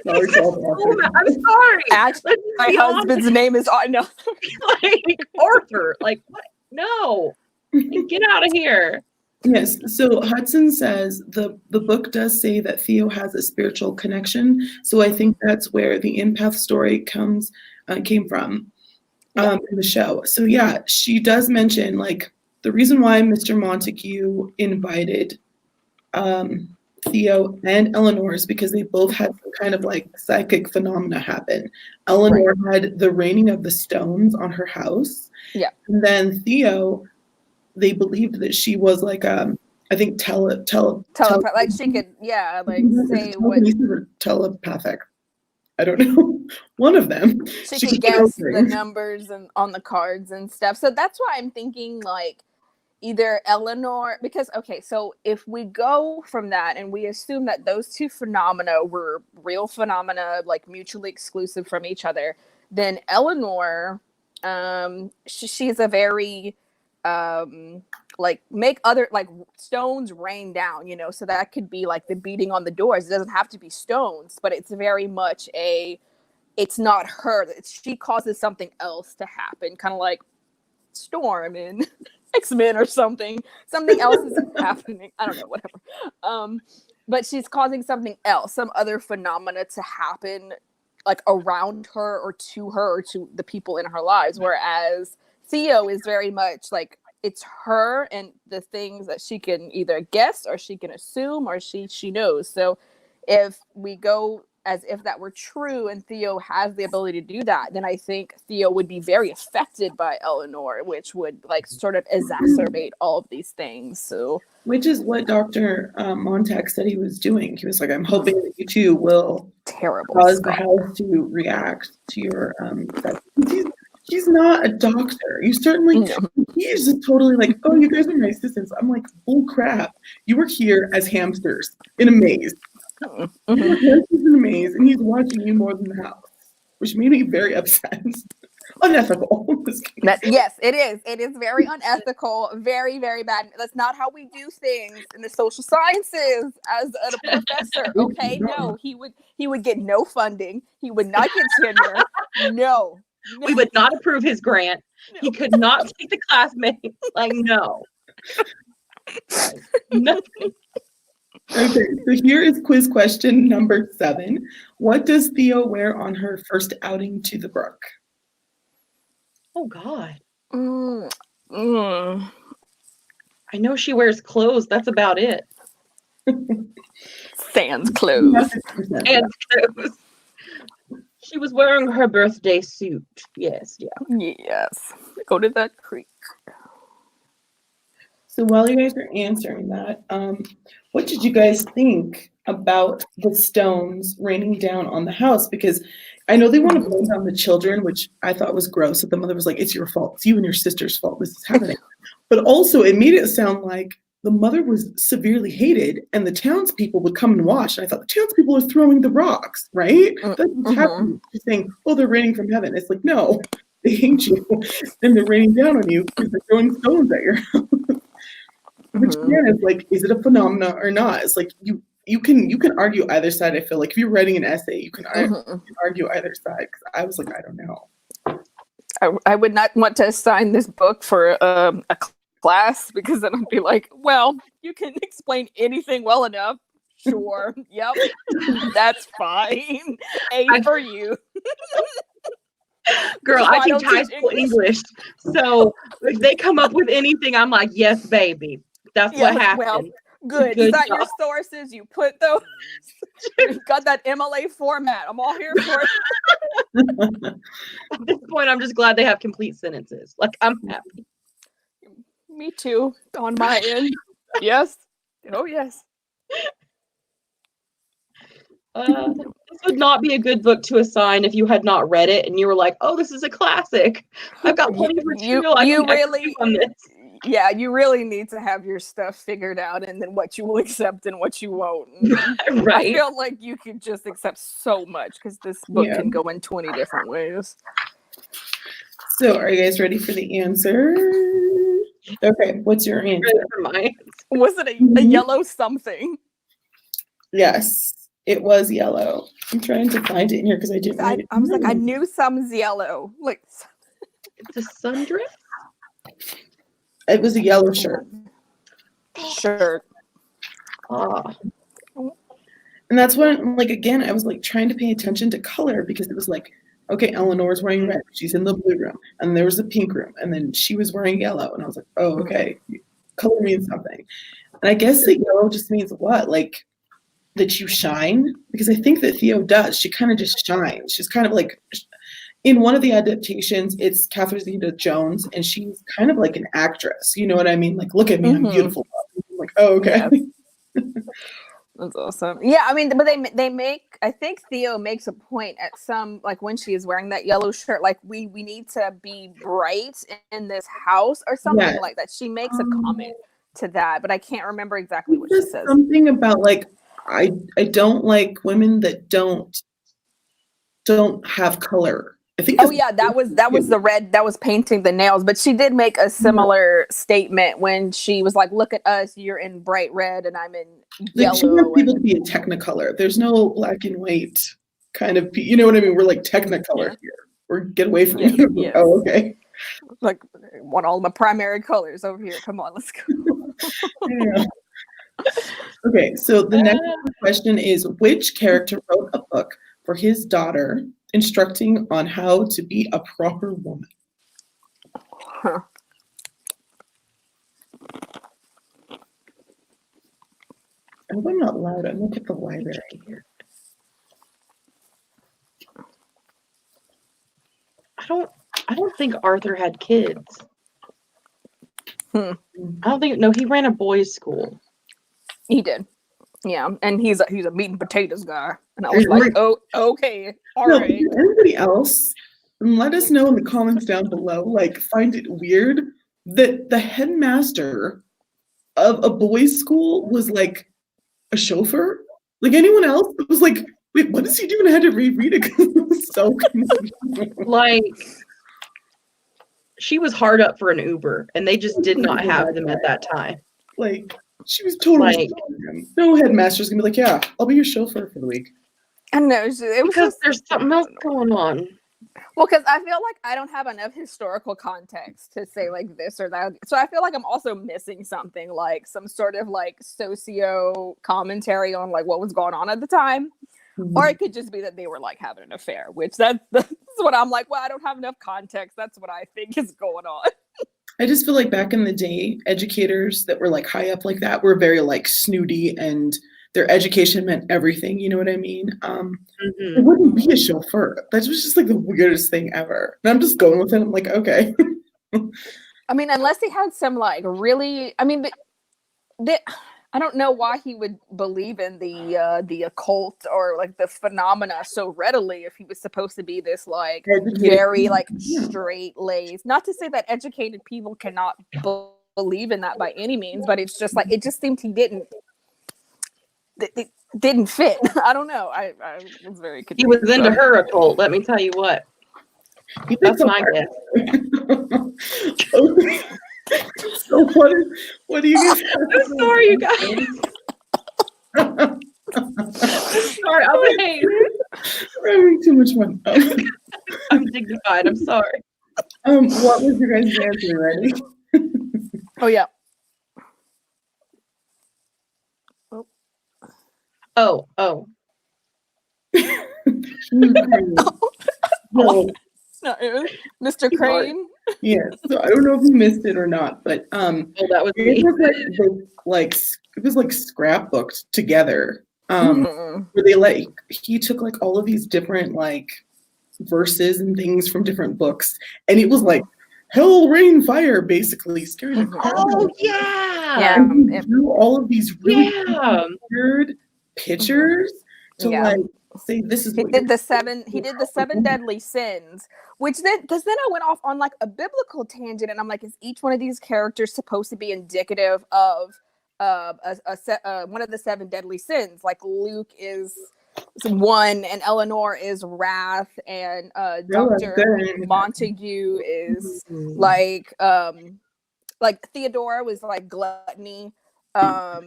I'm sorry. Actually, my husband's name is no. Like Arthur. Like, what? No. Get out of here. Yes. So Hudson says the book does say that Theo has a spiritual connection. So I think that's where the empath story came from. In the show. So yeah, she does mention like the reason why Mr. Montague invited Theo and Eleanor is because they both had some kind of like psychic phenomena happen. Eleanor had the raining of the stones on her house. Yeah. And then Theo, they believed that she was like I think like she could say what telepathic. I don't know. One of them. She could guess the numbers and on the cards and stuff. So that's why I'm thinking like either Eleanor, because so if we go from that and we assume that those two phenomena were real phenomena, like mutually exclusive from each other, then Eleanor, she's a very like make other like stones rain down, so that could be like the beating on the doors. It doesn't have to be stones, but it's very much it's not her. She causes something else to happen, kind of like Storm in X-Men or something. Something else is happening. I don't know, whatever. But she's causing something else, some other phenomena to happen like around her or to the people in her lives. Whereas Theo is very much like it's her and the things that she can either guess or she can assume or she knows. So if we go as if that were true and Theo has the ability to do that, then I think Theo would be very affected by Eleanor, which would like sort of exacerbate all of these things. So, which is what Dr. Montag said he was doing. He was like, I'm hoping that you two will cause the house to react to your He's not a doctor. You certainly, he's just totally like, oh, you guys are my assistants. I'm like, bull crap. You were here as hamsters in a maze. In a maze, and he's watching you more than the house, which made me very upset. Unethical. Yes, it is. It is very unethical. Very, very bad. That's not how we do things in the social sciences as a professor. Okay, no, he would get no funding. He would not get tenure. No. We would not approve his grant. No. He could not take the classmates. Like, no. Nothing. Okay, so here is quiz question number 7. What does Theo wear on her first outing to the brook? Oh, God. I know she wears clothes. That's about it. Sans clothes. Sans clothes. She was wearing her birthday suit. Yes, yeah. Yes. Go to that creek. So while you guys are answering that, what did you guys think about the stones raining down on the house? Because I know they want to blame down the children, which I thought was gross. That the mother was like, it's your fault. It's you and your sister's fault. This is happening. But also it made it sound like the mother was severely hated and the townspeople would come and watch. And I thought the townspeople are throwing the rocks, right? That's what's happening. She's saying, oh, they're raining from heaven. It's like, no, they hate you. And they're raining down on you because they're throwing stones at your house. Which again is like, is it a phenomena or not? It's like you can argue either side. I feel like if you're writing an essay, you can argue either side. Because I was like, I don't know. I would not want to assign this book for a class because then I'd be like, well, you can explain anything well enough. Sure. Yep. That's fine. A for you. Girl, I teach high school English. So if they come up with anything, I'm like, yes, baby. That's what happened. Good. Good Cite job. your sources. You put those. You got that MLA format. I'm all here for it. At this point, I'm just glad they have complete sentences. Like, I'm happy. Me too. On my end. Yes. Oh yes. This would not be a good book to assign if you had not read it and you were like, "Oh, this is a classic. I've got plenty of material I can execute on this." Yeah, you really need to have your stuff figured out, and then what you will accept and what you won't. Right. I feel like you could just accept so much because this book can go in 20 different ways. So, are you guys ready for the answer? Okay, what's your answer? Was it a yellow something? Yes, it was yellow. I'm trying to find it in here because I didn't write it. I was like, I knew some's yellow. Like, it's a sundress? It was a yellow shirt. Shirt. And that's when, like, again, I was like trying to pay attention to color because it was like, okay, Eleanor's wearing red. She's in the blue room. And there was a pink room. And then she was wearing yellow. And I was like, oh, okay. Color means something. And I guess the yellow just means what? Like, that you shine? Because I think that Theo does. She kind of just shines. She's kind of like, in one of the adaptations, it's Catherine Zeta-Jones, and she's kind of like an actress. You know what I mean? Like, look at me, I'm beautiful. I'm like, oh, okay. Yes. That's awesome. Yeah, I mean, but they make, I think Theo makes a point at some, like when she is wearing that yellow shirt, like we need to be bright in this house or something like that. She makes a comment to that, but I can't remember exactly what she says. Something about like, I don't like women that don't have color. I think. Oh yeah, that was the red. That was painting the nails. But she did make a similar statement when she was like, "Look at us, you're in bright red, and I'm in yellow." Like she wants people to be in Technicolor. There's no black and white kind of. You know what I mean? We're like Technicolor here. Or get away from you. Yes. Oh, okay. Like want all my primary colors over here. Come on, let's go. Yeah. Okay, so the next question is, which character wrote a book for his daughter instructing on how to be a proper woman? Huh. I hope I'm not loud. I'm looking at the library here. I don't think Arthur had kids. I don't think. No, he ran a boys' school. He did. Yeah, and he's a meat and potatoes guy. And I was like, oh, okay, all right. Anybody else, let us know in the comments down below, like, find it weird that the headmaster of a boys' school was like a chauffeur? Like anyone else was like, wait, what is he doing? I had to reread it because it was so confusing. Like, she was hard up for an Uber, and they just did not have them at that time. Like, she was totally like, no headmaster's gonna be like, yeah, I'll be your chauffeur for the week. I know, it was because there's something else going on. Well, because I feel like I don't have enough historical context to say like this or that. So I feel like I'm also missing something, like some sort of like socio commentary on like what was going on at the time. Or it could just be that they were like having an affair, which that's what I'm like, well, I don't have enough context. That's what I think is going on. I just feel like back in the day, educators that were like high up like that were very like snooty, and their education meant everything. You know what I mean? It wouldn't be a chauffeur. That was just like the weirdest thing ever. And I'm just going with it. I'm like, okay. I mean, unless he had some like really, I mean, but I don't know why he would believe in the occult or like the phenomena so readily if he was supposed to be this like very like straight laced. Not to say that educated people cannot believe in that by any means, but it's just like it just seemed he didn't. It didn't fit. I don't know. I was very confused. He was into her occult. Let me tell you what. That's my guess. Okay. So what do you guys? I'm sorry, you guys. Sorry, I'm behave. We're having too much fun. I'm dignified. I'm sorry. What was your guys' answer? Ready? Oh yeah. Oh. No. No, it was Mr. Crane. Yeah, so I don't know if you missed it or not, but that was me. Like scrapbooked together. Where he took like all of these different like verses and things from different books, and it was like hell, rain, fire, basically scaring the crap out of me. Yeah. And he drew all of these really weird pictures to like say this is he what did the seven deadly sins, which then I went off on like a biblical tangent, and I'm like, is each one of these characters supposed to be indicative of one of the seven deadly sins? Like Luke is one, and Eleanor is wrath, and Dr. Montague is like Theodora was like gluttony. So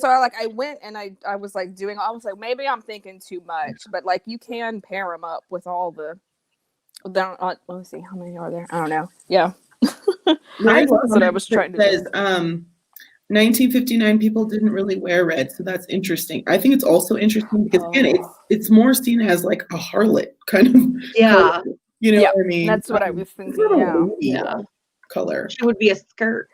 I went and I was like doing, I was like, maybe I'm thinking too much, but like you can pair them up with all the let me see, how many are there? I don't know. Yeah. That's what I was trying to say. 1959 people didn't really wear red, so that's interesting. I think it's also interesting because again, it's more seen as like a harlot kind of color, you know what I mean? That's what I was thinking. Yeah. Color. She would be a skirt.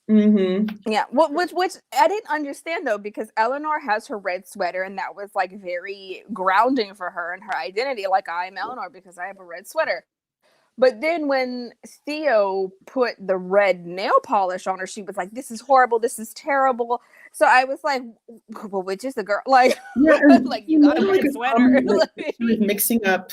Mm-hmm. Yeah, which I didn't understand though, because Eleanor has her red sweater, and that was like very grounding for her and her identity. Like, I'm Eleanor because I have a red sweater. But then when Theo put the red nail polish on her, she was like, "This is horrible. This is terrible." So I was like, "Well, which is the girl?" Like, like you got a red sweater. She was mixing up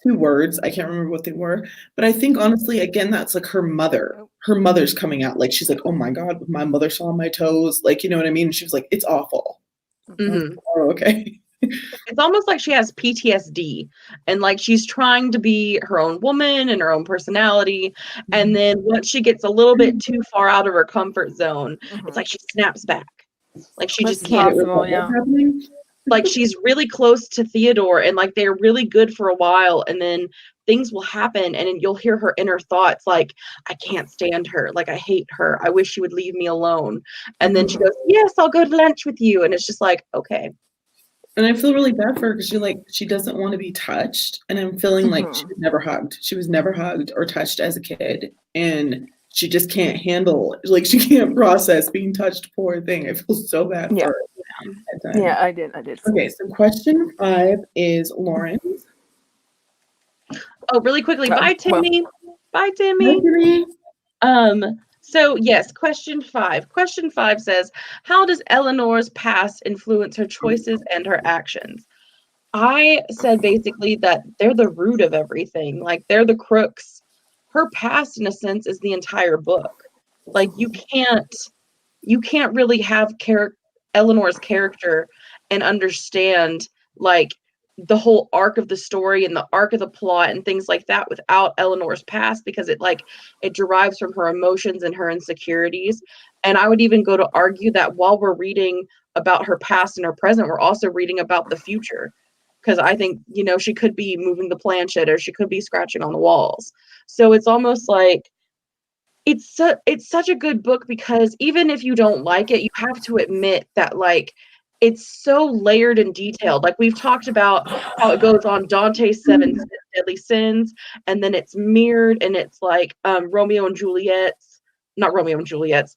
two words. I can't remember what they were, but I think honestly, again, that's like her mother. Her mother's coming out. Like, she's like, "Oh my God, my mother saw my toes." Like, you know what I mean? She was like, "It's awful." Mm-hmm. Oh, okay. It's almost like she has PTSD, and like she's trying to be her own woman and her own personality. And then once she gets a little bit too far out of her comfort zone, it's like she snaps back. Like she just can't. Like she's really close to Theodore, and like they're really good for a while, and then things will happen, and then you'll hear her inner thoughts like, "I can't stand her. Like, I hate her. I wish she would leave me alone." And then she goes, "Yes, I'll go to lunch with you." And it's just like, okay. And I feel really bad for her because she doesn't want to be touched. And I'm feeling like she was never hugged. She was never hugged or touched as a kid. And she just can't handle, like, she can't process being touched. Poor thing. I feel so bad for her. Yeah, I did. Okay, so question 5 is Lauren's. Oh, really quickly. Bye, Timmy. Bye, Timmy. Bye, Timmy. So yes, question 5. Question 5 says, how does Eleanor's past influence her choices and her actions? I said basically that they're the root of everything. Like, they're the crux. Her past, in a sense, is the entire book. Like, you can't really have Eleanor's character and understand like the whole arc of the story and the arc of the plot and things like that without Eleanor's past, because it derives from her emotions and her insecurities. And I would even go to argue that while we're reading about her past and her present, we're also reading about the future, because I think, she could be moving the planchette, or she could be scratching on the walls. So it's almost like it's such a good book, because even if you don't like it, you have to admit that like it's so layered and detailed. Like, we've talked about how it goes on Dante's 7 deadly sins, and then it's mirrored, and it's like Romeo and Juliet's, not Romeo and Juliet's,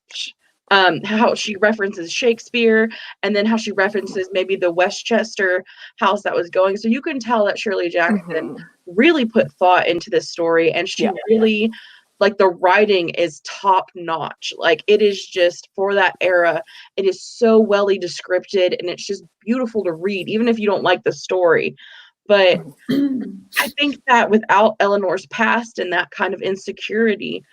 how she references Shakespeare, and then how she references maybe the Westchester house that was going. So you can tell that Shirley Jackson really put thought into this story, and she really, like, the writing is top notch. Like, it is just, for that era, it is so welly descripted, and it's just beautiful to read, even if you don't like the story. But I think that without Eleanor's past and that kind of insecurity,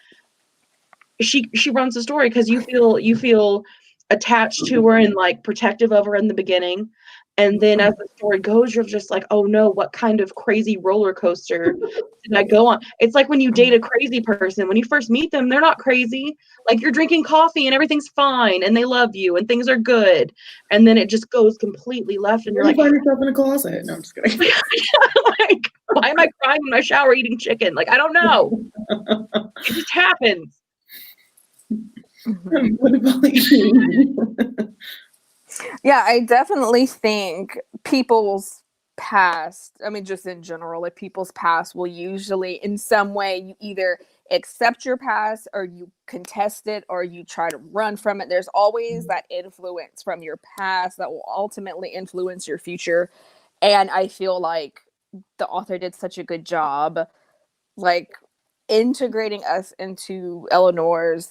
she runs the story, because you feel attached to her and like protective of her in the beginning. And then as the story goes, you're just like, oh no, what kind of crazy roller coaster did I go on? It's like when you date a crazy person, when you first meet them, they're not crazy. Like, you're drinking coffee and everything's fine and they love you and things are good. And then it just goes completely left, and you're like, find yourself in a closet. No, I'm just kidding. Like, why am I crying in my shower eating chicken? Like, I don't know. It just happens. What about you? Yeah, I definitely think people's past, I mean, just in general, like people's past will usually in some way, you either accept your past or you contest it or you try to run from it. There's always that influence from your past that will ultimately influence your future. And I feel like the author did such a good job, like integrating us into Eleanor's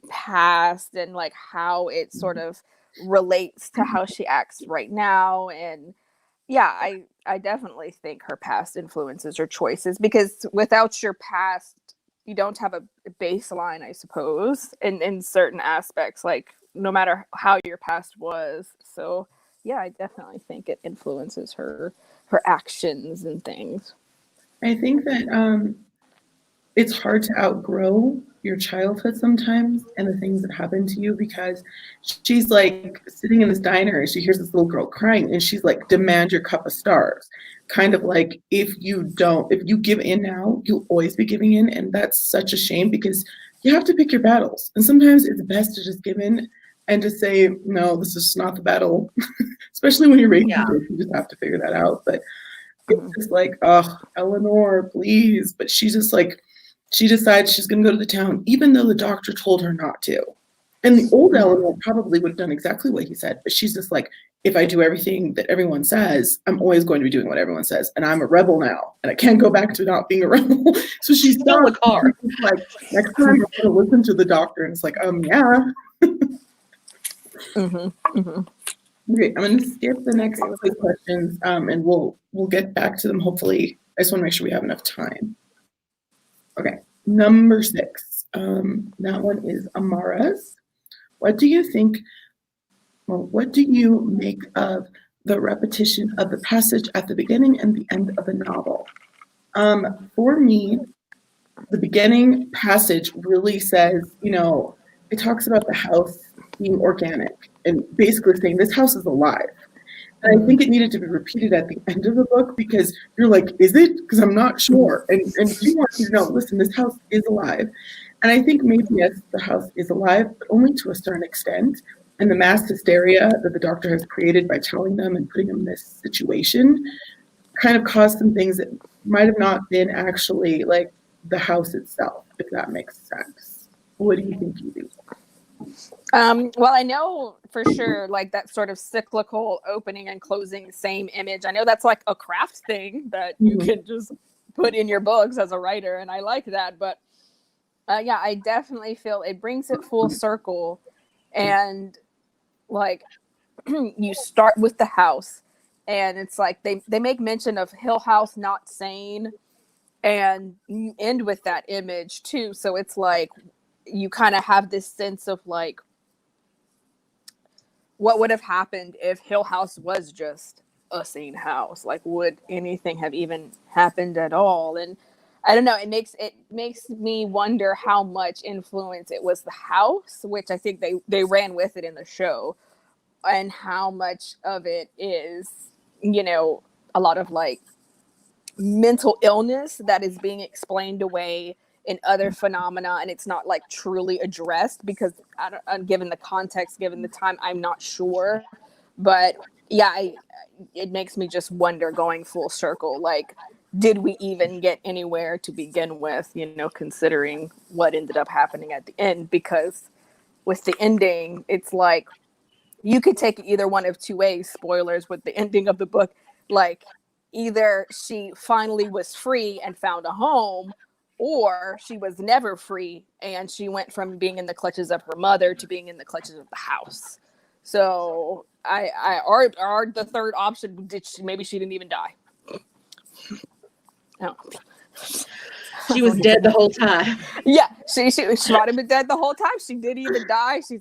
past and like how it sort of relates to how she acts right now. And yeah, I definitely think her past influences her choices, because without your past, you don't have a baseline, I suppose, in certain aspects, like no matter how your past was. So yeah, I definitely think it influences her actions and things. I think that it's hard to outgrow your childhood sometimes and the things that happen to you, because she's like sitting in this diner and she hears this little girl crying and she's like, demand your cup of stars. Kind of like, if you give in now, you'll always be giving in. And that's such a shame, because you have to pick your battles. And sometimes it's best to just give in and just say, no, this is not the battle. Especially when you're raising kids, you just have to figure that out. But it's just like, oh, Eleanor, please. But she's just like, she decides she's going to go to the town, even though the doctor told her not to. And the old Eleanor probably would have done exactly what he said. But she's just like, if I do everything that everyone says, I'm always going to be doing what everyone says. And I'm a rebel now. And I can't go back to not being a rebel. So she's still a car. Like, next time I'm going to listen to the doctor. And it's like, yeah. Okay, I'm going to skip the next quick questions, and we'll get back to them hopefully. I just want to make sure we have enough time. Okay, number 6. That one is Amara's. What do you make of the repetition of the passage at the beginning and the end of the novel? For me, the beginning passage really says, it talks about the house being organic and basically saying this house is alive. And I think it needed to be repeated at the end of the book, because you're like, is it? Because I'm not sure. And you want to know, listen, this house is alive. And I think maybe, yes, the house is alive, but only to a certain extent. And the mass hysteria that the doctor has created by telling them and putting them in this situation kind of caused some things that might have not been actually like the house itself, if that makes sense. What do you think you do? Well, I know for sure, like that sort of cyclical opening and closing same image. I know that's like a craft thing that you can just put in your books as a writer, and I like that. But yeah, I definitely feel it brings it full circle, and like you start with the house, and it's like they make mention of Hill House not sane, and you end with that image too. So it's like you kind of have this sense of like, what would have happened if Hill House was just a sane house? Like, would anything have even happened at all? And I don't know. It makes me wonder how much influence it was the house, which I think they ran with it in the show, and how much of it is, a lot of like mental illness that is being explained away in other phenomena, and it's not like truly addressed, because given the context, given the time, I'm not sure. But yeah, it makes me just wonder, going full circle, like, did we even get anywhere to begin with, considering what ended up happening at the end? Because with the ending, it's like you could take it either one of two ways. Spoilers with the ending of the book, like either she finally was free and found a home, or she was never free and she went from being in the clutches of her mother to being in the clutches of the house. So or the third option, maybe she didn't even die. No. She was dead the whole time. Yeah, she might have been dead the whole time. She didn't even die. She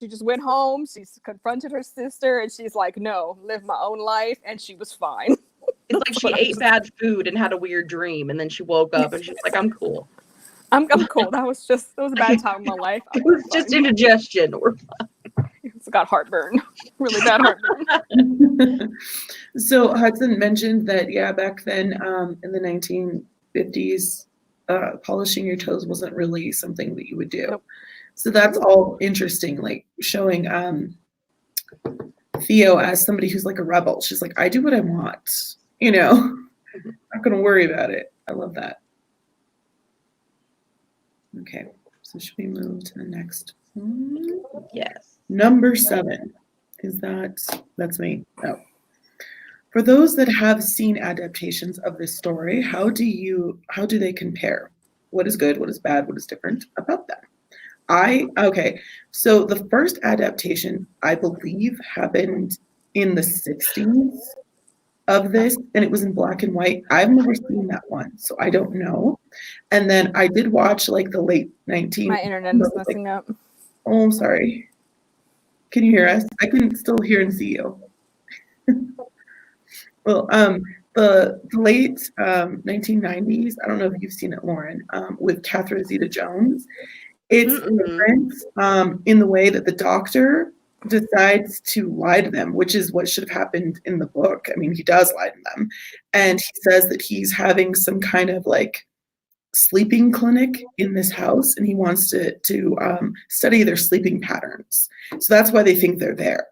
just went home. She's confronted her sister, and she's like, "No, live my own life," and she was fine. It's like she ate bad food and had a weird dream, and then she woke up and she's like, "I'm cool. I'm cool. That was a bad time in my life. It was just indigestion." Or it's got heartburn, really bad heartburn. So Hudson mentioned that, yeah, back then in the 1950s, polishing your toes wasn't really something that you would do. Nope. So that's all interesting, like showing Theo as somebody who's like a rebel. She's like, I do what I want, not going to worry about it. I love that. Okay, so should we move to the next one? Yes. Number 7. That's me? Oh. For those that have seen adaptations of this story, how do they compare? What is good? What is bad? What is different about them? So the first adaptation, I believe, happened in the 60s of this, and it was in black and white. I've never seen that one, so I don't know. And then I did watch like the late 19. My internet is messing up. Oh, I'm sorry. Can you hear us? I can still hear and see you. Well, the late 1990s, I don't know if you've seen it, Lauren, with Catherine Zeta-Jones. It's different in the way that the doctor decides to lie to them, which is what should have happened in the book. I mean, he does lie to them. And he says that he's having some kind of like sleeping clinic in this house, and he wants to study their sleeping patterns. So that's why they think they're there.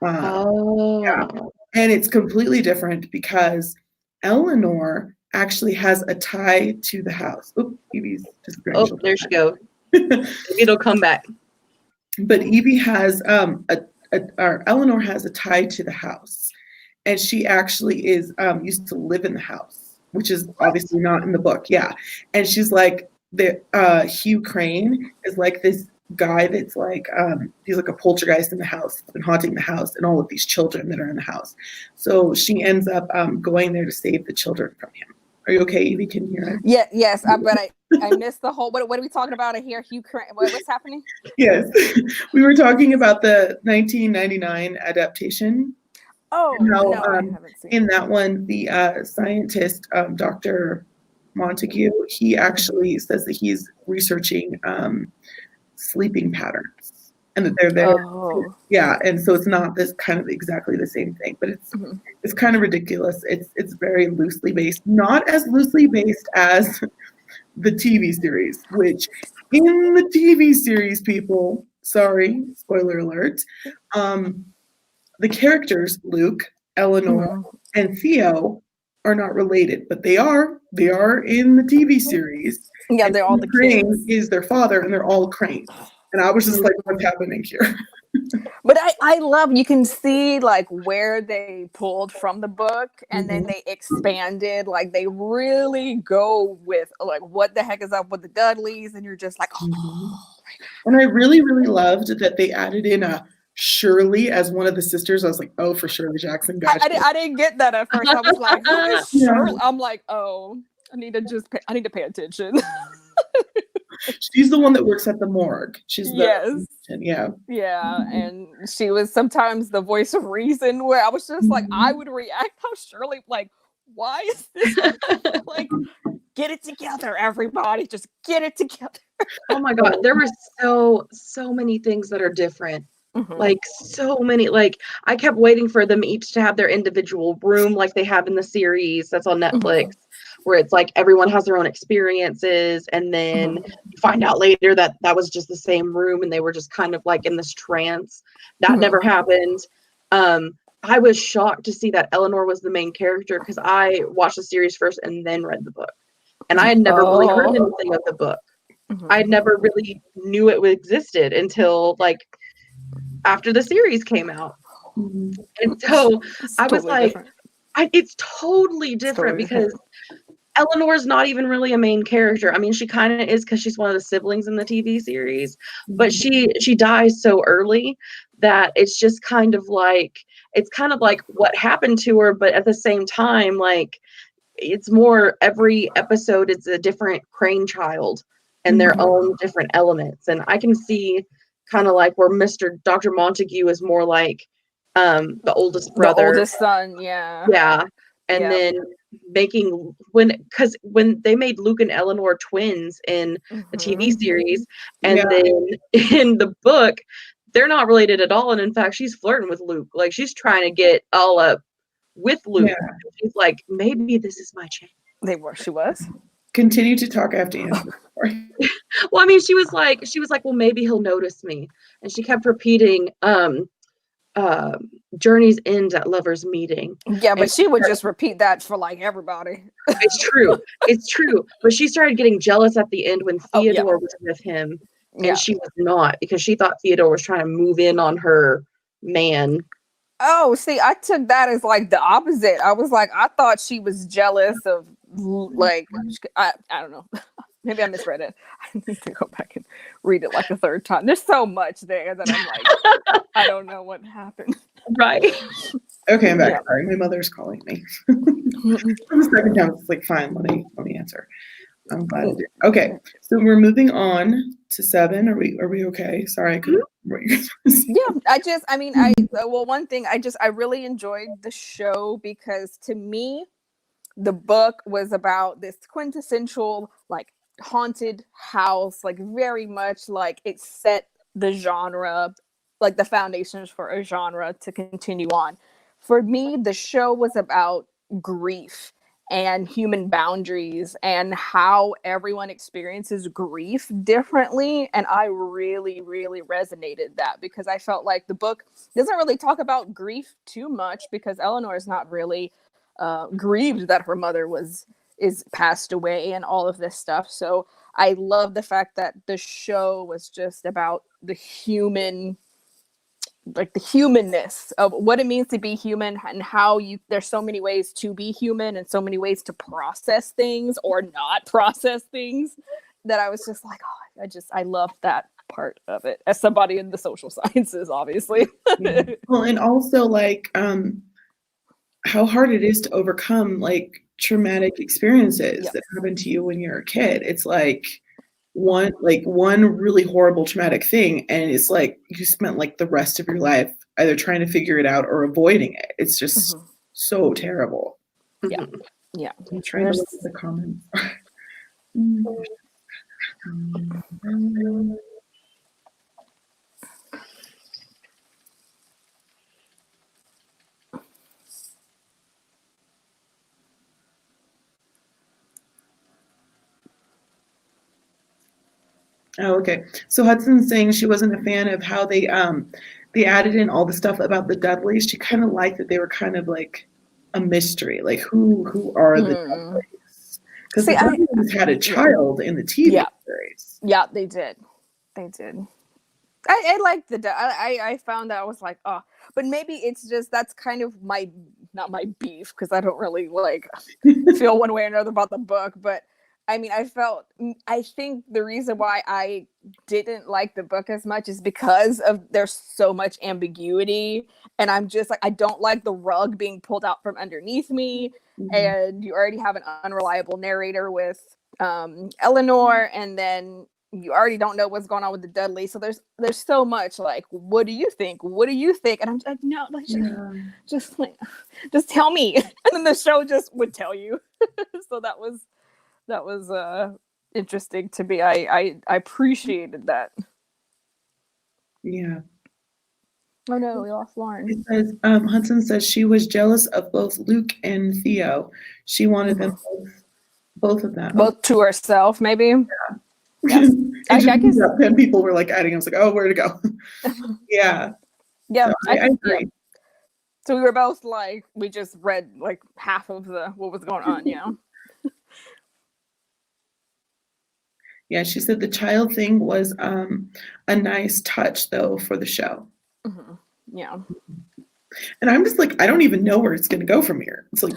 Yeah. And it's completely different because Eleanor actually has a tie to the house. Oh, Evie's disappearing. Oh, there she goes. It'll come back. But Evie has or Eleanor has a tie to the house, and she actually is used to live in the house, which is obviously not in the book. Yeah, and she's like Hugh Crane is like this guy that's like he's like a poltergeist in the house, been haunting the house and all of these children that are in the house. So she ends up going there to save the children from him. Are you okay, Evie? Can you hear us? Yeah, yes, but I missed the whole. What are we talking about here? Hugh Crane. What's happening? Yes, we were talking about the 1999 adaptation. Oh, how, no, I haven't seen in that one, the scientist, Dr. Montague, he actually says that he's researching sleeping patterns, and that they're there. Oh. Yeah, and so it's not this kind of exactly the same thing, but it's kind of ridiculous. It's very loosely based, not as loosely based as the TV series, which in the TV series, people, sorry, spoiler alert, the characters, Luke, Eleanor, and Theo are not related, but they are in the TV series. Yeah, and they're all the Crane kids. is their father, and they're all Crane. And I was just like, what's happening here? But I love, you can see like where they pulled from the book and then they expanded, like they really go with like what the heck is up with the Dudleys, and you're just like, oh. And I really, really loved that they added in a Shirley as one of the sisters. I was like, oh, for Shirley Jackson. Gotcha. I didn't get that at first. I was like, who is Shirley? I'm like, oh, I need to pay attention. She's the one that works at the morgue. She's yes. Yeah, and she was sometimes the voice of reason, where I was just like, I would react how Shirley, like, why is this like, get it together, everybody, just get it together. Oh my god, there were so many things that are different. Like so many, like I kept waiting for them each to have their individual room like they have in the series that's on Netflix, where it's like everyone has their own experiences, and then you find out later that was just the same room and they were just kind of like in this trance. That never happened. I was shocked to see that Eleanor was the main character because I watched the series first and then read the book, and I had never really heard anything of the book. I never really knew it existed until like after the series came out. And so I was like, it's totally different because Eleanor's not even really a main character. I mean, she kind of is because she's one of the siblings in the TV series, but she dies so early that it's just kind of like what happened to her, but at the same time, like it's more every episode it's a different Crane child and their own different elements. And I can see kind of like where Dr. Montague is more like the oldest brother, the oldest son, and then making when they made Luke and Eleanor twins in the TV series, and then in the book they're not related at all, and in fact she's flirting with Luke, like she's trying to get all up with Luke. She's like, maybe this is my chance. She was. Continue to talk after you. Well, I mean, she was like, well, maybe he'll notice me, and she kept repeating, journeys end at lovers meeting. Yeah, but And she would just repeat that for like everybody. it's true. But she started getting jealous at the end when Oh, yeah. Theodore was with him, and Yeah. she was not, because she thought Theodore was trying to move in on her man. Oh, see, I took that as like the opposite. I was like, I thought she was jealous of like I don't know. Maybe I misread it. I need to go back and read it like a third time. There's so much there that I'm like, I don't know what happened. Right. Okay, I'm back. Yeah. Sorry, my mother's calling me. For the second time, it's like, fine, let me answer. I'm glad I did. Okay, so we're moving on to 7. Are we okay? Sorry, I couldn't. Yeah, one thing, I really enjoyed the show because to me, the book was about this quintessential like haunted house, like very much like it set the genre, like the foundations for a genre to continue on. For me, the show was about grief and human boundaries and how everyone experiences grief differently. And I really, really resonated that because I felt like the book doesn't really talk about grief too much because Eleanor is not really grieved that her mother is passed away and all of this stuff. So I love the fact that the show was just about the human, like the humanness of what it means to be human and how there's so many ways to be human and so many ways to process things or not process things, that I was just like, oh, I love that part of it as somebody in the social sciences, obviously. Yeah. Well, and also like how hard it is to overcome like traumatic experiences that happen to you when you're a kid. It's like one really horrible traumatic thing, and it's like you spent like the rest of your life either trying to figure it out or avoiding it. It's just so terrible. Yeah. I'm trying to look at the comments. Oh, okay. So Hudson's saying she wasn't a fan of how they added in all the stuff about the Dudleys. She kind of liked that they were kind of like a mystery, like who are the Dudleys? Because the Dudleys had a child in the TV series. Yeah, they did. I liked I found that I was like, oh, but maybe it's just that's kind of not my beef because I don't really like feel one way or another about the book, but I mean, I think the reason why I didn't like the book as much is because of there's so much ambiguity, and I'm just like, I don't like the rug being pulled out from underneath me, and you already have an unreliable narrator with Eleanor, and then you already don't know what's going on with the Dudley. So there's so much like, what do you think? And I'm like, no, like, just tell me, and then the show just would tell you. So that was interesting to me. I appreciated that. Yeah. Oh no, we lost Lauren. It says Hudson says she was jealous of both Luke and Theo. She wanted them both of them. Both to herself, maybe. Yeah. I guess 10 people were like adding. I was like, oh, where to go? Yeah. Yeah, so I agree. Yeah. So we were both like, we just read like half of what was going on. Yeah. Yeah, she said the child thing was a nice touch, though, for the show. Yeah. And I'm just like, I don't even know where it's going to go from here. It's like,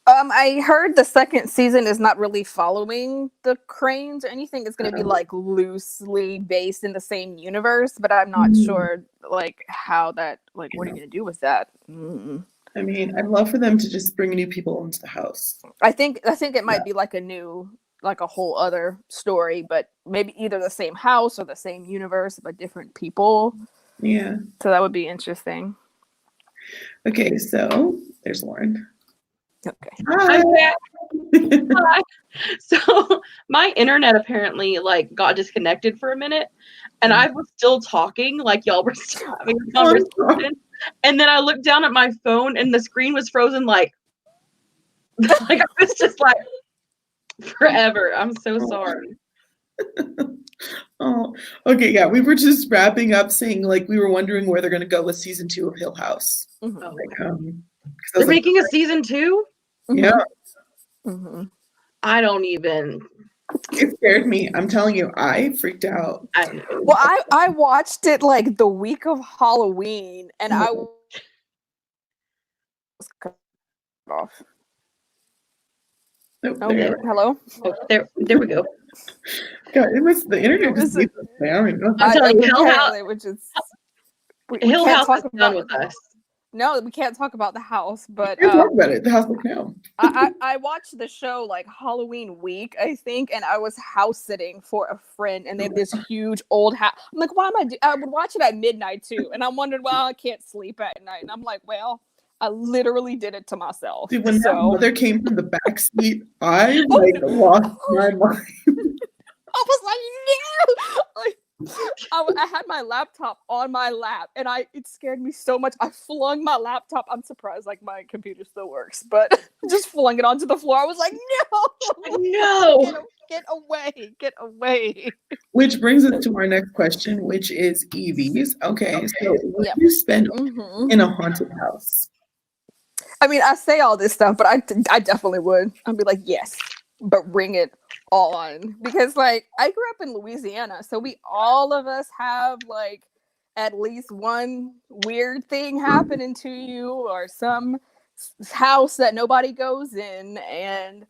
I heard the second season is not really following the Cranes or anything. It's going to be like loosely based in the same universe, but I'm not sure like how that, like, what are you going to do with that? I mean, I'd love for them to just bring new people into the house. I think it might be like a whole other story, but maybe either the same house or the same universe, but different people. Yeah. So that would be interesting. Okay, so there's Lauren. Okay. Hi. Hi. So my internet apparently like got disconnected for a minute, and I was still talking, like y'all were still having a conversation. And then I looked down at my phone, and the screen was frozen, like I was just like forever. I'm so sorry. Oh, okay, yeah. We were just wrapping up saying like we were wondering where they're gonna go with season 2 of Hill House. Mhm. Oh, Like, 'cause I they're was like, making a season 2? yeah, Mhm. I don't even. it scared me. I'm telling you, I freaked out. I don't know. Well, I watched it like the week of Halloween, and I was cut off. Oh, Oh, there, hello. Oh, there we go. God, it was the internet It just was- leaves us there. I don't even know. I'm telling you, Hill House. apparently, which is we Hill can't House talk is about. done with us. No, we can't talk about the house, but We can talk about it. The house look now. I watched the show like Halloween week, I think, and I was house sitting for a friend, and they had this huge old house. I'm like, why am I would watch it at midnight too, and I'm wondering, well, I can't sleep at night, and I'm like, well, I literally did it to myself. Dude, when that mother came from the back seat, I like lost my mind. I was like, no! Like, I had my laptop on my lap, and it scared me so much. I flung my laptop. I'm surprised, like my computer still works, but just flung it onto the floor. I was like, no, No. get away. Which brings us to our next question, which is Evie's. Okay, so would you spend in a haunted house? I mean, I say all this stuff, but I definitely would. I'd be like, yes, but bring it on, because like I grew up in Louisiana, so all of us have like at least one weird thing happening to you, or some house that nobody goes in, and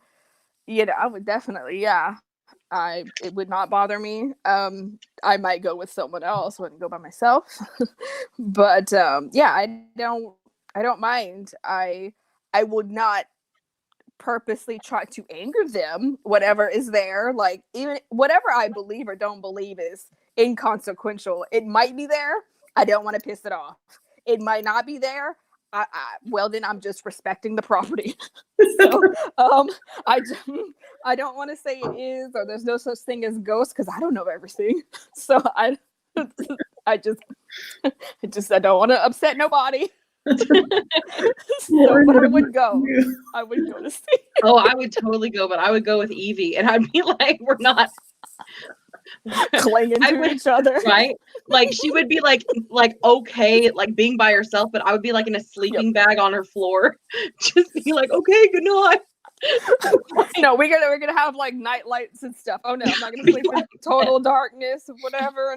I would definitely, it would not bother me. I might go with someone else, wouldn't go by myself. But I don't mind. I would not purposely try to anger them. Whatever is there, like, even whatever I believe or don't believe is inconsequential. It might be there. I don't want to piss it off. It might not be there. Well, then I'm just respecting the property. So I don't want to say it is, or there's no such thing as ghosts, because I don't know everything. So I just I don't want to upset nobody. So, but I would go to see. Oh, I would totally go, but I would go with Evie, and I'd be like, we're not clinging to each other, right? Like, she would be like okay, like being by herself, but I would be like in a sleeping bag on her floor, just be like, okay, good night. No, we're gonna have like night lights and stuff. Oh no, I'm not gonna sleep in total darkness or whatever.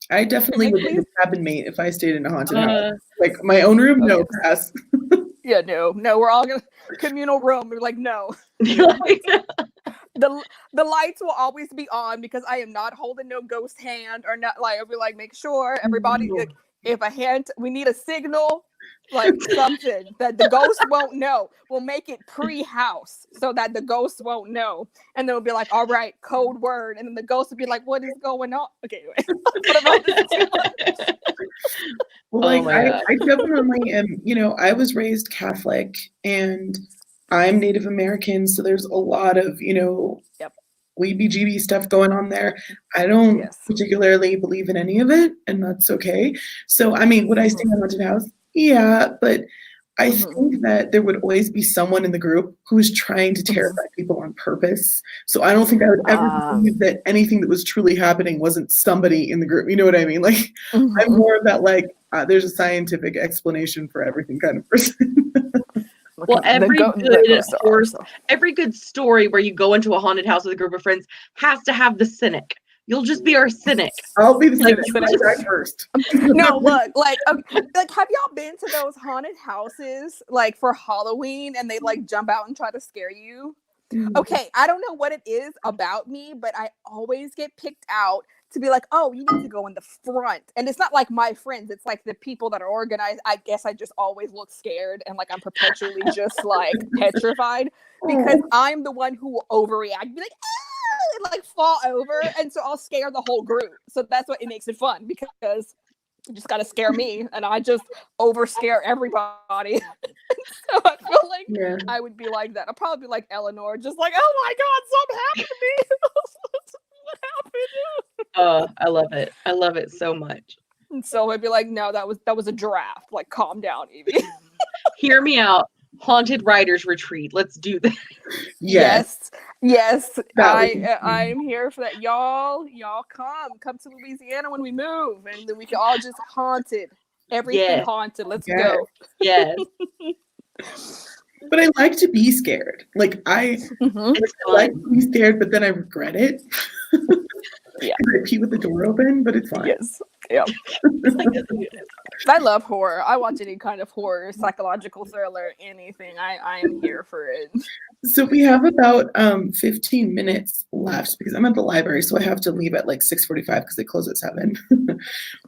I definitely would be a cabin mate if I stayed in a haunted house. Like my own room, no pass. Yeah, no, we're all gonna communal room. We're like, no. The lights will always be on, because I am not holding no ghost hand, or not, like, I'll be like, make sure everybody, like, if a hand, we need a signal, like something that the ghost won't know. We'll make it pre-house so that the ghost won't know, and they'll be like, all right, code word, and then the ghost will be like, what is going on? Okay, anyway. Well, like, I definitely am, I was raised Catholic, and I'm Native American, so there's a lot of, weebie-jeebie stuff going on there. I don't particularly believe in any of it, and that's okay. So, I mean, would I stay in a haunted house? Yeah, but I think that there would always be someone in the group who is trying to terrify people on purpose. So I don't think I would ever believe that anything that was truly happening wasn't somebody in the group. You know what I mean? Like, I'm more of that, like, there's a scientific explanation for everything kind of person. Well, every good story where you go into a haunted house with a group of friends has to have the cynic. You'll just be our cynic. I'll be the cynic first. No, look, like have y'all been to those haunted houses like for Halloween, and they like jump out and try to scare you? Okay, I don't know what it is about me, but I always get picked out to be like, oh, you need to go in the front. And it's not like my friends, it's like the people that are organized. I guess I just always look scared, and like I'm perpetually just like petrified, because I'm the one who will overreact, be like, and like fall over, and so I'll scare the whole group. So that's what it makes it fun, because you just gotta scare me, and I just over scare everybody. So I feel like I would be like that. I'll probably be like Eleanor, just like, oh my god, something happened to me. What happened? I love it. I love it so much. And so I'd be like, no, that was a giraffe. Like, calm down, Evie. Hear me out. Haunted Writers Retreat. Let's do that. Yes. Yes, That I'm here for that. Y'all come to Louisiana when we move, and then we can all just haunted. Everything Yes. haunted. Let's Yes. go. Yes. But I like to be scared. Like I It's like fun. to be scared, but then I regret it. Yeah. I pee with the door open, but it's fine. Yes. Yeah. I love horror. I watch any kind of horror, psychological thriller, anything. I am here for it. So we have about 15 minutes left because I'm at the library, so I have to leave at like 6:45 because they close at 7.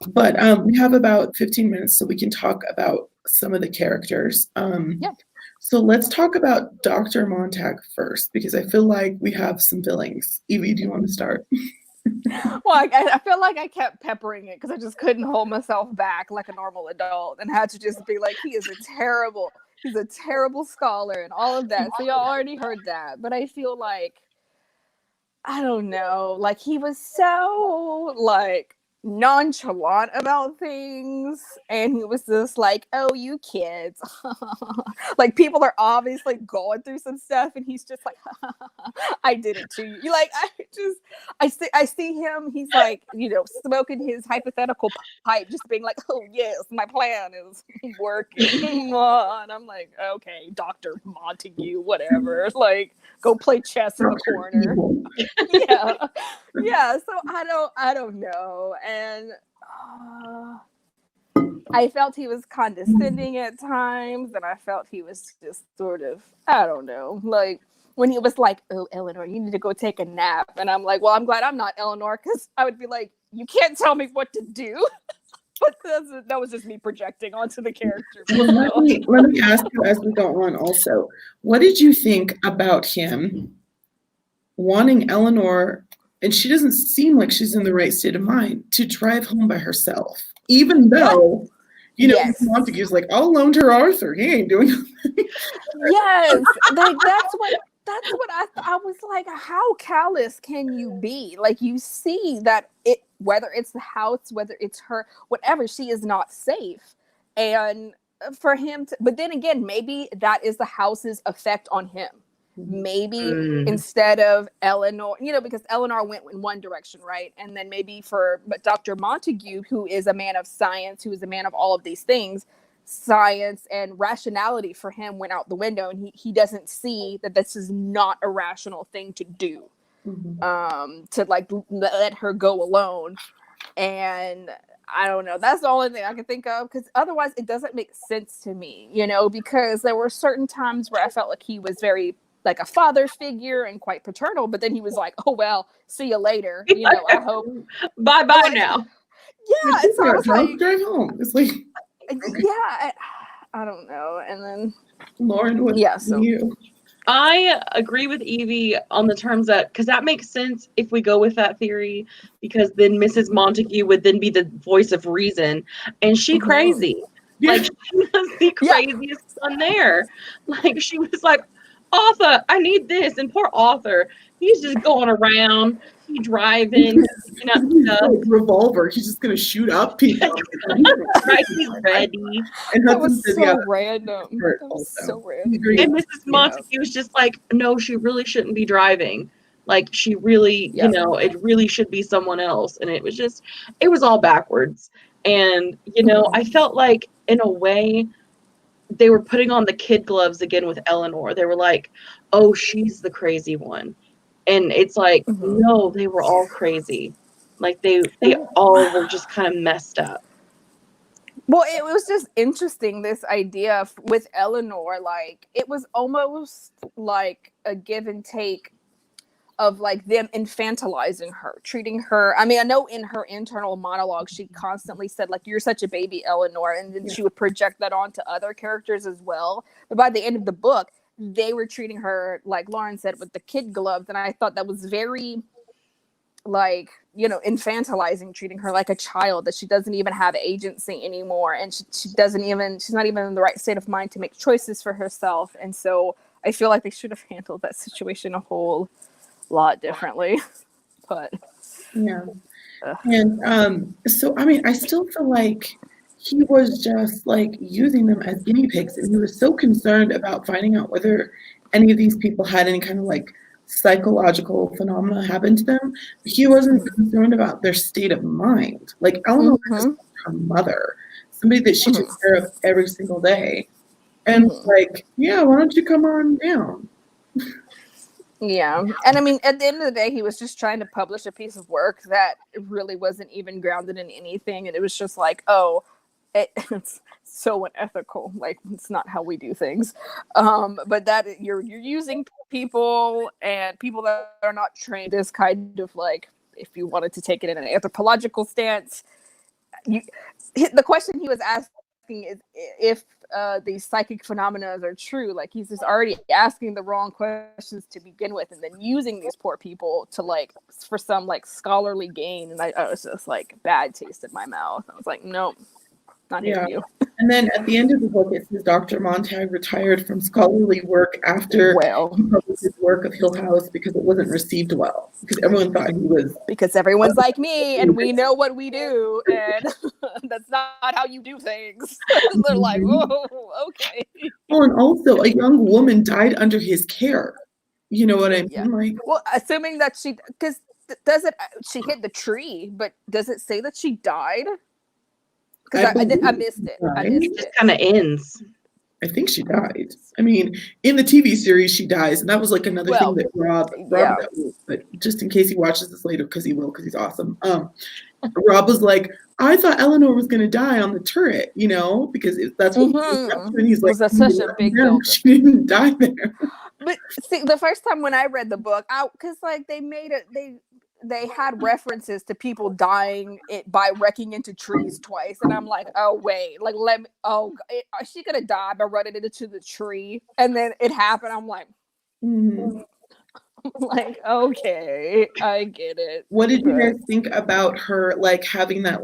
But we have about 15 minutes so we can talk about some of the characters. Yeah. So let's talk about Dr. Montag first because I feel like we have some feelings. Evie, do you want to start? Well, I feel like I kept peppering it because I just couldn't hold myself back like a normal adult and had to just be like, he's a terrible scholar and all of that. So you already heard that. But I feel like, I don't know, like he was so like nonchalant about things, and he was just like, oh, you kids. Like people are obviously going through some stuff and he's just like, I did it to you. Like I see him, he's like, smoking his hypothetical pipe, just being like, oh yes, my plan is working. And I'm like, okay, Dr. Montague, whatever, like go play chess in the corner. Yeah, so I don't know. And I felt he was condescending at times, and I felt he was just sort of, I don't know, like when he was like, oh, Eleanor, you need to go take a nap. And I'm like, well, I'm glad I'm not Eleanor, because I would be like, you can't tell me what to do. But that was just me projecting onto the character. Well, let me ask you as we go on also, what did you think about him wanting Eleanor, and she doesn't seem like she's in the right state of mind, to drive home by herself, even though, Yes. Montague's like, I'll loan her Arthur. He ain't doing nothing. Yes, like that's what I was like, how callous can you be? Like you see that it, whether it's the house, whether it's her, whatever, she is not safe. And for him to, but then again, maybe that is the house's effect on him. Maybe instead of Eleanor, because Eleanor went in one direction, right? And then maybe but Dr. Montague, who is a man of science, who is a man of all of these things, science and rationality for him went out the window, and he doesn't see that this is not a rational thing to do. To like let her go alone. And I don't know, that's the only thing I can think of, because otherwise it doesn't make sense to me, because there were certain times where I felt like he was very like a father figure and quite paternal, but then he was like, oh well, see you later, I hope bye now. Yeah, and so I was like, drive home. It's like, yeah, I don't know. And then Lauren, what you? I agree with Evie on the terms that, because that makes sense if we go with that theory, because then Mrs. Montague would then be the voice of reason, and she crazy. Like she was the craziest son there. Like she was like, Arthur, I need this, and poor Arthur, he's just going around, he driving, revolver. He's just gonna shoot up people. Right, he's ready. And that was so random. That was so random. And Mrs. Montague was just like, no, she really shouldn't be driving. Like she really, it really should be someone else. And it was all backwards. And I felt like in a way they were putting on the kid gloves again with Eleanor. They were like, oh, she's the crazy one. And it's like, no, they were all crazy. Like they all were just kind of messed up. Well, it was just interesting, this idea with Eleanor. Like it was almost like a give and take of like them infantilizing her, treating her. I mean, I know in her internal monologue, she constantly said like, you're such a baby, Eleanor. And then she would project that onto other characters as well. But by the end of the book, they were treating her, like Lauren said, with the kid gloves. And I thought that was very like, infantilizing, treating her like a child, that she doesn't even have agency anymore. And she's not even in the right state of mind to make choices for herself. And so I feel like they should have handled that situation a whole lot differently. But and so I mean, I still feel like he was just like using them as guinea pigs, and he was so concerned about finding out whether any of these people had any kind of like psychological phenomena happen to them. He wasn't concerned about their state of mind. Like Eleanor was her mother, somebody that she took care of every single day. And like, yeah, why don't you come on down? Yeah. And I mean, at the end of the day, he was just trying to publish a piece of work that really wasn't even grounded in anything. And it was just like, oh, it's so unethical. Like, it's not how we do things. But that you're using people and people that are not trained is kind of like, if you wanted to take it in an anthropological stance, the question he was asking is if these psychic phenomena are true. Like, he's just already asking the wrong questions to begin with, and then using these poor people to like for some like scholarly gain. And I was just like, bad taste in my mouth. I was like, nope, not here for you. And then at the end of the book, it says Dr. Montag retired from scholarly work after he published his work of Hill House because it wasn't received well. Because everyone thought he was... Because everyone's like me, and we know what we do, and that's not how you do things. They're like, oh, okay. Well, and also, a young woman died under his care. You know what I mean? Yeah. Like, well, assuming that she... Because she hit the tree, but does it say that she died? Because I missed it. It just kind of ends. I think she died. I mean, in the TV series, she dies, and that was like another thing that Rob but just in case he watches this later, because he will, because he's awesome. Rob was like, I thought Eleanor was going to die on the turret, you know, because that's what and he's like, that's such a big deal. She didn't die there. But see, the first time when I read the book, because like they had references to people dying by wrecking into trees twice, and I'm like, oh wait, like is she gonna die by running into the tree? And then it happened. I'm like, like, okay, I get it. What did you guys think about her like having that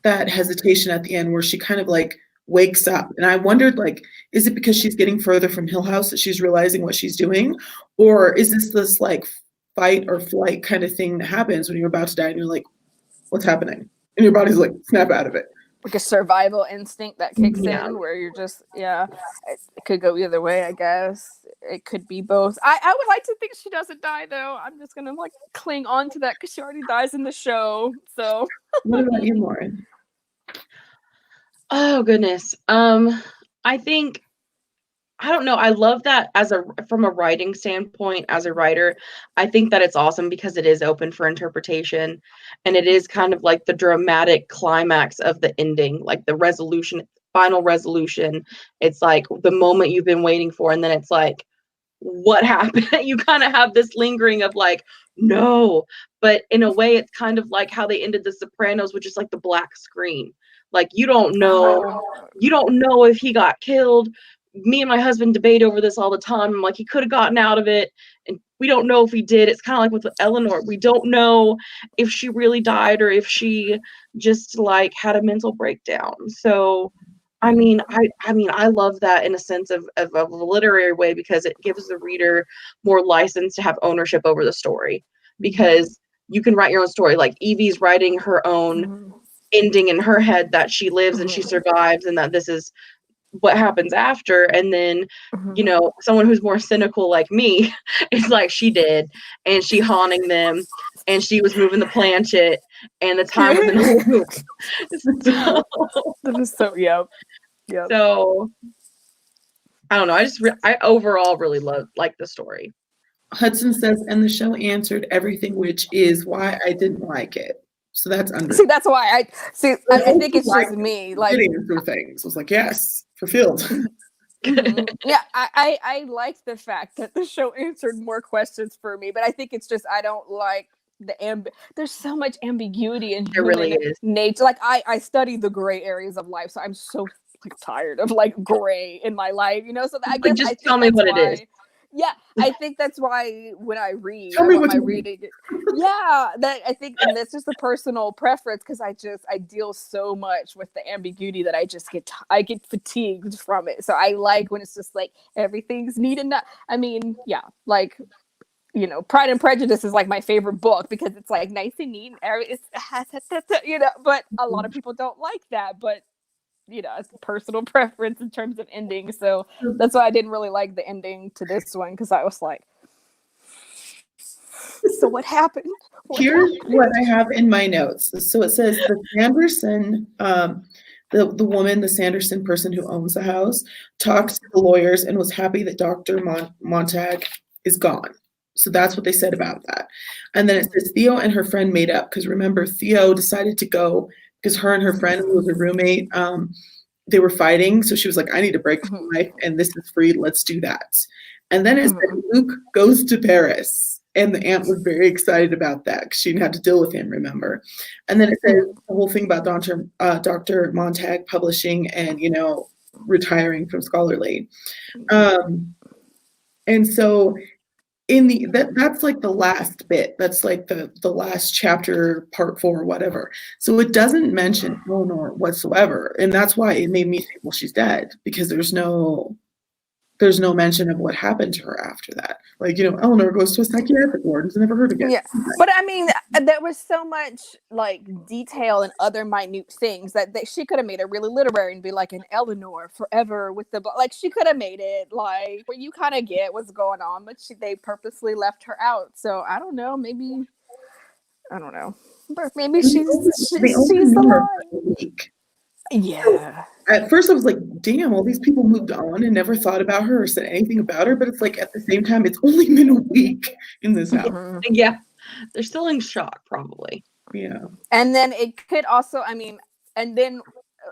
that hesitation at the end where she kind of like wakes up? And I wondered, like, is it because she's getting further from Hill House that she's realizing what she's doing, or is this like fight or flight kind of thing that happens when you're about to die and you're like, what's happening? And your body's like, snap out of it. Like a survival instinct that kicks in where you're just, it could go either way, I guess. It could be both. I would like to think she doesn't die, though. I'm just going to like cling on to that because she already dies in the show. So what about you, Lauren? Oh, goodness. I think, I don't know. I love that from a writing standpoint, as a writer, I think that it's awesome because it is open for interpretation, and it is kind of like the dramatic climax of the ending, like the final resolution. It's like the moment you've been waiting for, and then it's like, what happened? You kind of have this lingering of like, no, but in a way, it's kind of like how they ended The Sopranos, which is like the black screen. Like, you don't know if he got killed. Me and my husband debate over this all the time. I'm like, he could have gotten out of it, and we don't know if he did. It's kind of like with Eleanor. We don't know if she really died or if she just like had a mental breakdown. So, I mean, I love that in a sense of a literary way, because it gives the reader more license to have ownership over the story, because you can write your own story. Like, Evie's writing her own ending in her head, that she lives and she survives, and that this is what happens after. And then someone who's more cynical like me is like, she did, and she haunting them, and she was moving the planchet, and the time was in the loop. That is so So I don't know, I overall really like the story. Hudson says, and the show answered everything, which is why I didn't like it. So that's under. See, that's why I think it's just me. Like, answer things. I was like, yes, fulfilled. Yeah, I like the fact that the show answered more questions for me, but I think it's just I don't like there's so much ambiguity in human nature. Like, I study the gray areas of life, so I'm so like tired of like gray in my life, So I guess just tell me what it is. Yeah, I think that's why when I read, I think, and that's just a personal preference, because I deal so much with the ambiguity that I get fatigued from it. So I like when it's just like everything's neat and not. I mean, yeah, like, Pride and Prejudice is like my favorite book because it's like nice and neat, and but a lot of people don't like that, but. It's a personal preference in terms of ending. So that's why I didn't really like the ending to this one, because I was like, So what happened? Here's what I have in my notes. So it says the Sanderson, the woman, the Sanderson person who owns the house, talked to the lawyers and was happy that Dr. Montag is gone. So that's what they said about that. And then it says Theo and her friend made up, because remember, Theo decided to go because her and her friend, who was a roommate, they were fighting. So she was like, I need a break from life and this is free. Let's do that. And then it said Luke goes to Paris. And the aunt was very excited about that because she didn't have to deal with him, remember? And then it says the whole thing about Dr. Montag publishing and, retiring from scholarly. And so that's like the last bit. That's like the last chapter, part 4, whatever. So it doesn't mention Eleanor whatsoever. And that's why it made me think, well, she's dead, because there's no mention of what happened to her after that. Like, Eleanor goes to a psychiatric ward and is never heard again. Yeah. But I mean, there was so much like detail and other minute things that she could have made it really literary and be like, an Eleanor forever with the, like, she could have made it like where you kind of get what's going on, but they purposely left her out. So I don't know, maybe, I don't know. But maybe she's alive. Yeah. At first I was like, damn, all these people moved on and never thought about her or said anything about her. But it's like, at the same time, it's only been a week in this house. Yeah. They're still in shock, probably. Yeah. And then it could also, I mean, and then,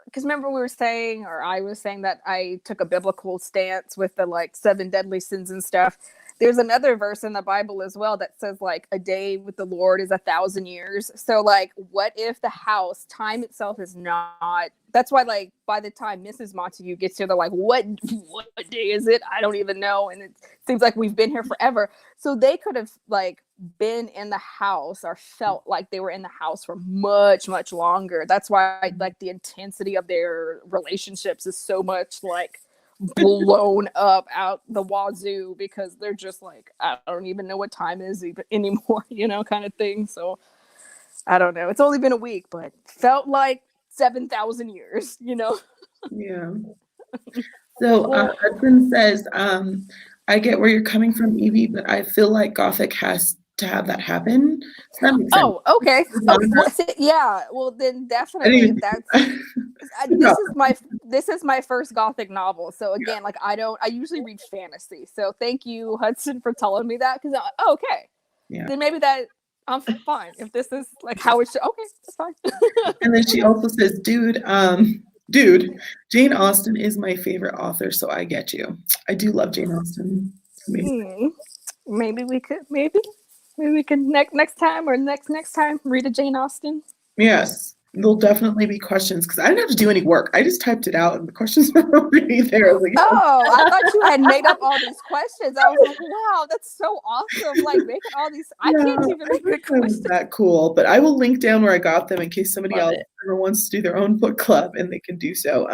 because remember we were saying, or I was saying that I took a biblical stance with the like 7 deadly sins and stuff. There's another verse in the Bible as well that says like a day with the Lord is 1,000 years. So like, what if the house, time itself is not, that's why like by the time Mrs. Montague gets here, they're like, what day is it? I don't even know. And it seems like we've been here forever. So they could have like been in the house or felt like they were in the house for much, much longer. That's why like the intensity of their relationships is so much like blown up out the wazoo, because they're just like, I don't even know what time is even anymore, kind of thing. So I don't know. It's only been a week, but felt like 7,000 years, Yeah. So Hudson says, I get where you're coming from, Evie, but I feel like Gothic has to have that happen. So that makes sense. Oh, okay. Yeah. Well, then definitely this is my first Gothic novel. So again, like I usually read fantasy. So thank you, Hudson, for telling me that, because okay. Yeah. Then maybe that I'm fine if this is like how it should. Okay, that's fine. And then she also says, dude, Jane Austen is my favorite author, so I get you. I do love Jane Austen. Maybe we could next time or next time read a Jane Austen. Yes, there'll definitely be questions, because I didn't have to do any work. I just typed it out and the questions were already there. Like, I thought you had made up all these questions. I was like, wow, that's so awesome. Like making all these, I can't even make the questions. That cool. But I will link down where I got them in case somebody else ever wants to do their own book club, and they can do so.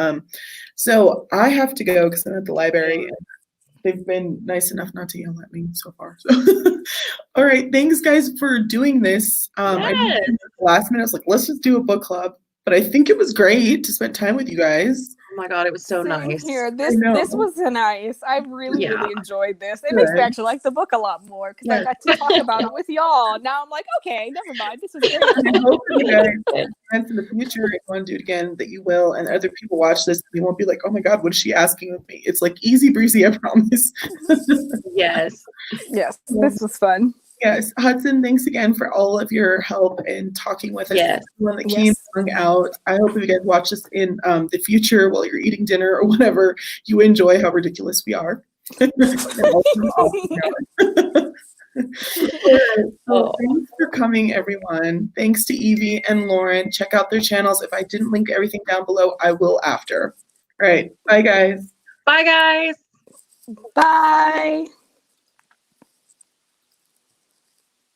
So I have to go because I'm at the library. And they've been nice enough not to yell at me so far. So. All right. Thanks, guys, for doing this. I did the last minute, I was like, let's just do a book club. But I think it was great to spend time with you guys. Oh my God, it was so nice. Here, this was nice. I really enjoyed this. It makes me actually like the book a lot more because I got to talk about it with y'all. Now I'm like, okay, never mind. This is great. I hope you guys in the future, if you want to do it again, that you will, and other people watch this, they won't be like, oh my God, what is she asking of me? It's like easy breezy, I promise. Yes. Yes, this was fun. Yes, Hudson, thanks again for all of your help in talking with us. Yes. Everyone that came hung out. I hope you guys watch this in the future while you're eating dinner or whatever. You enjoy how ridiculous we are. So thanks for coming, everyone. Thanks to Evie and Lauren. Check out their channels. If I didn't link everything down below, I will after. All right. Bye, guys. Bye, guys. Bye.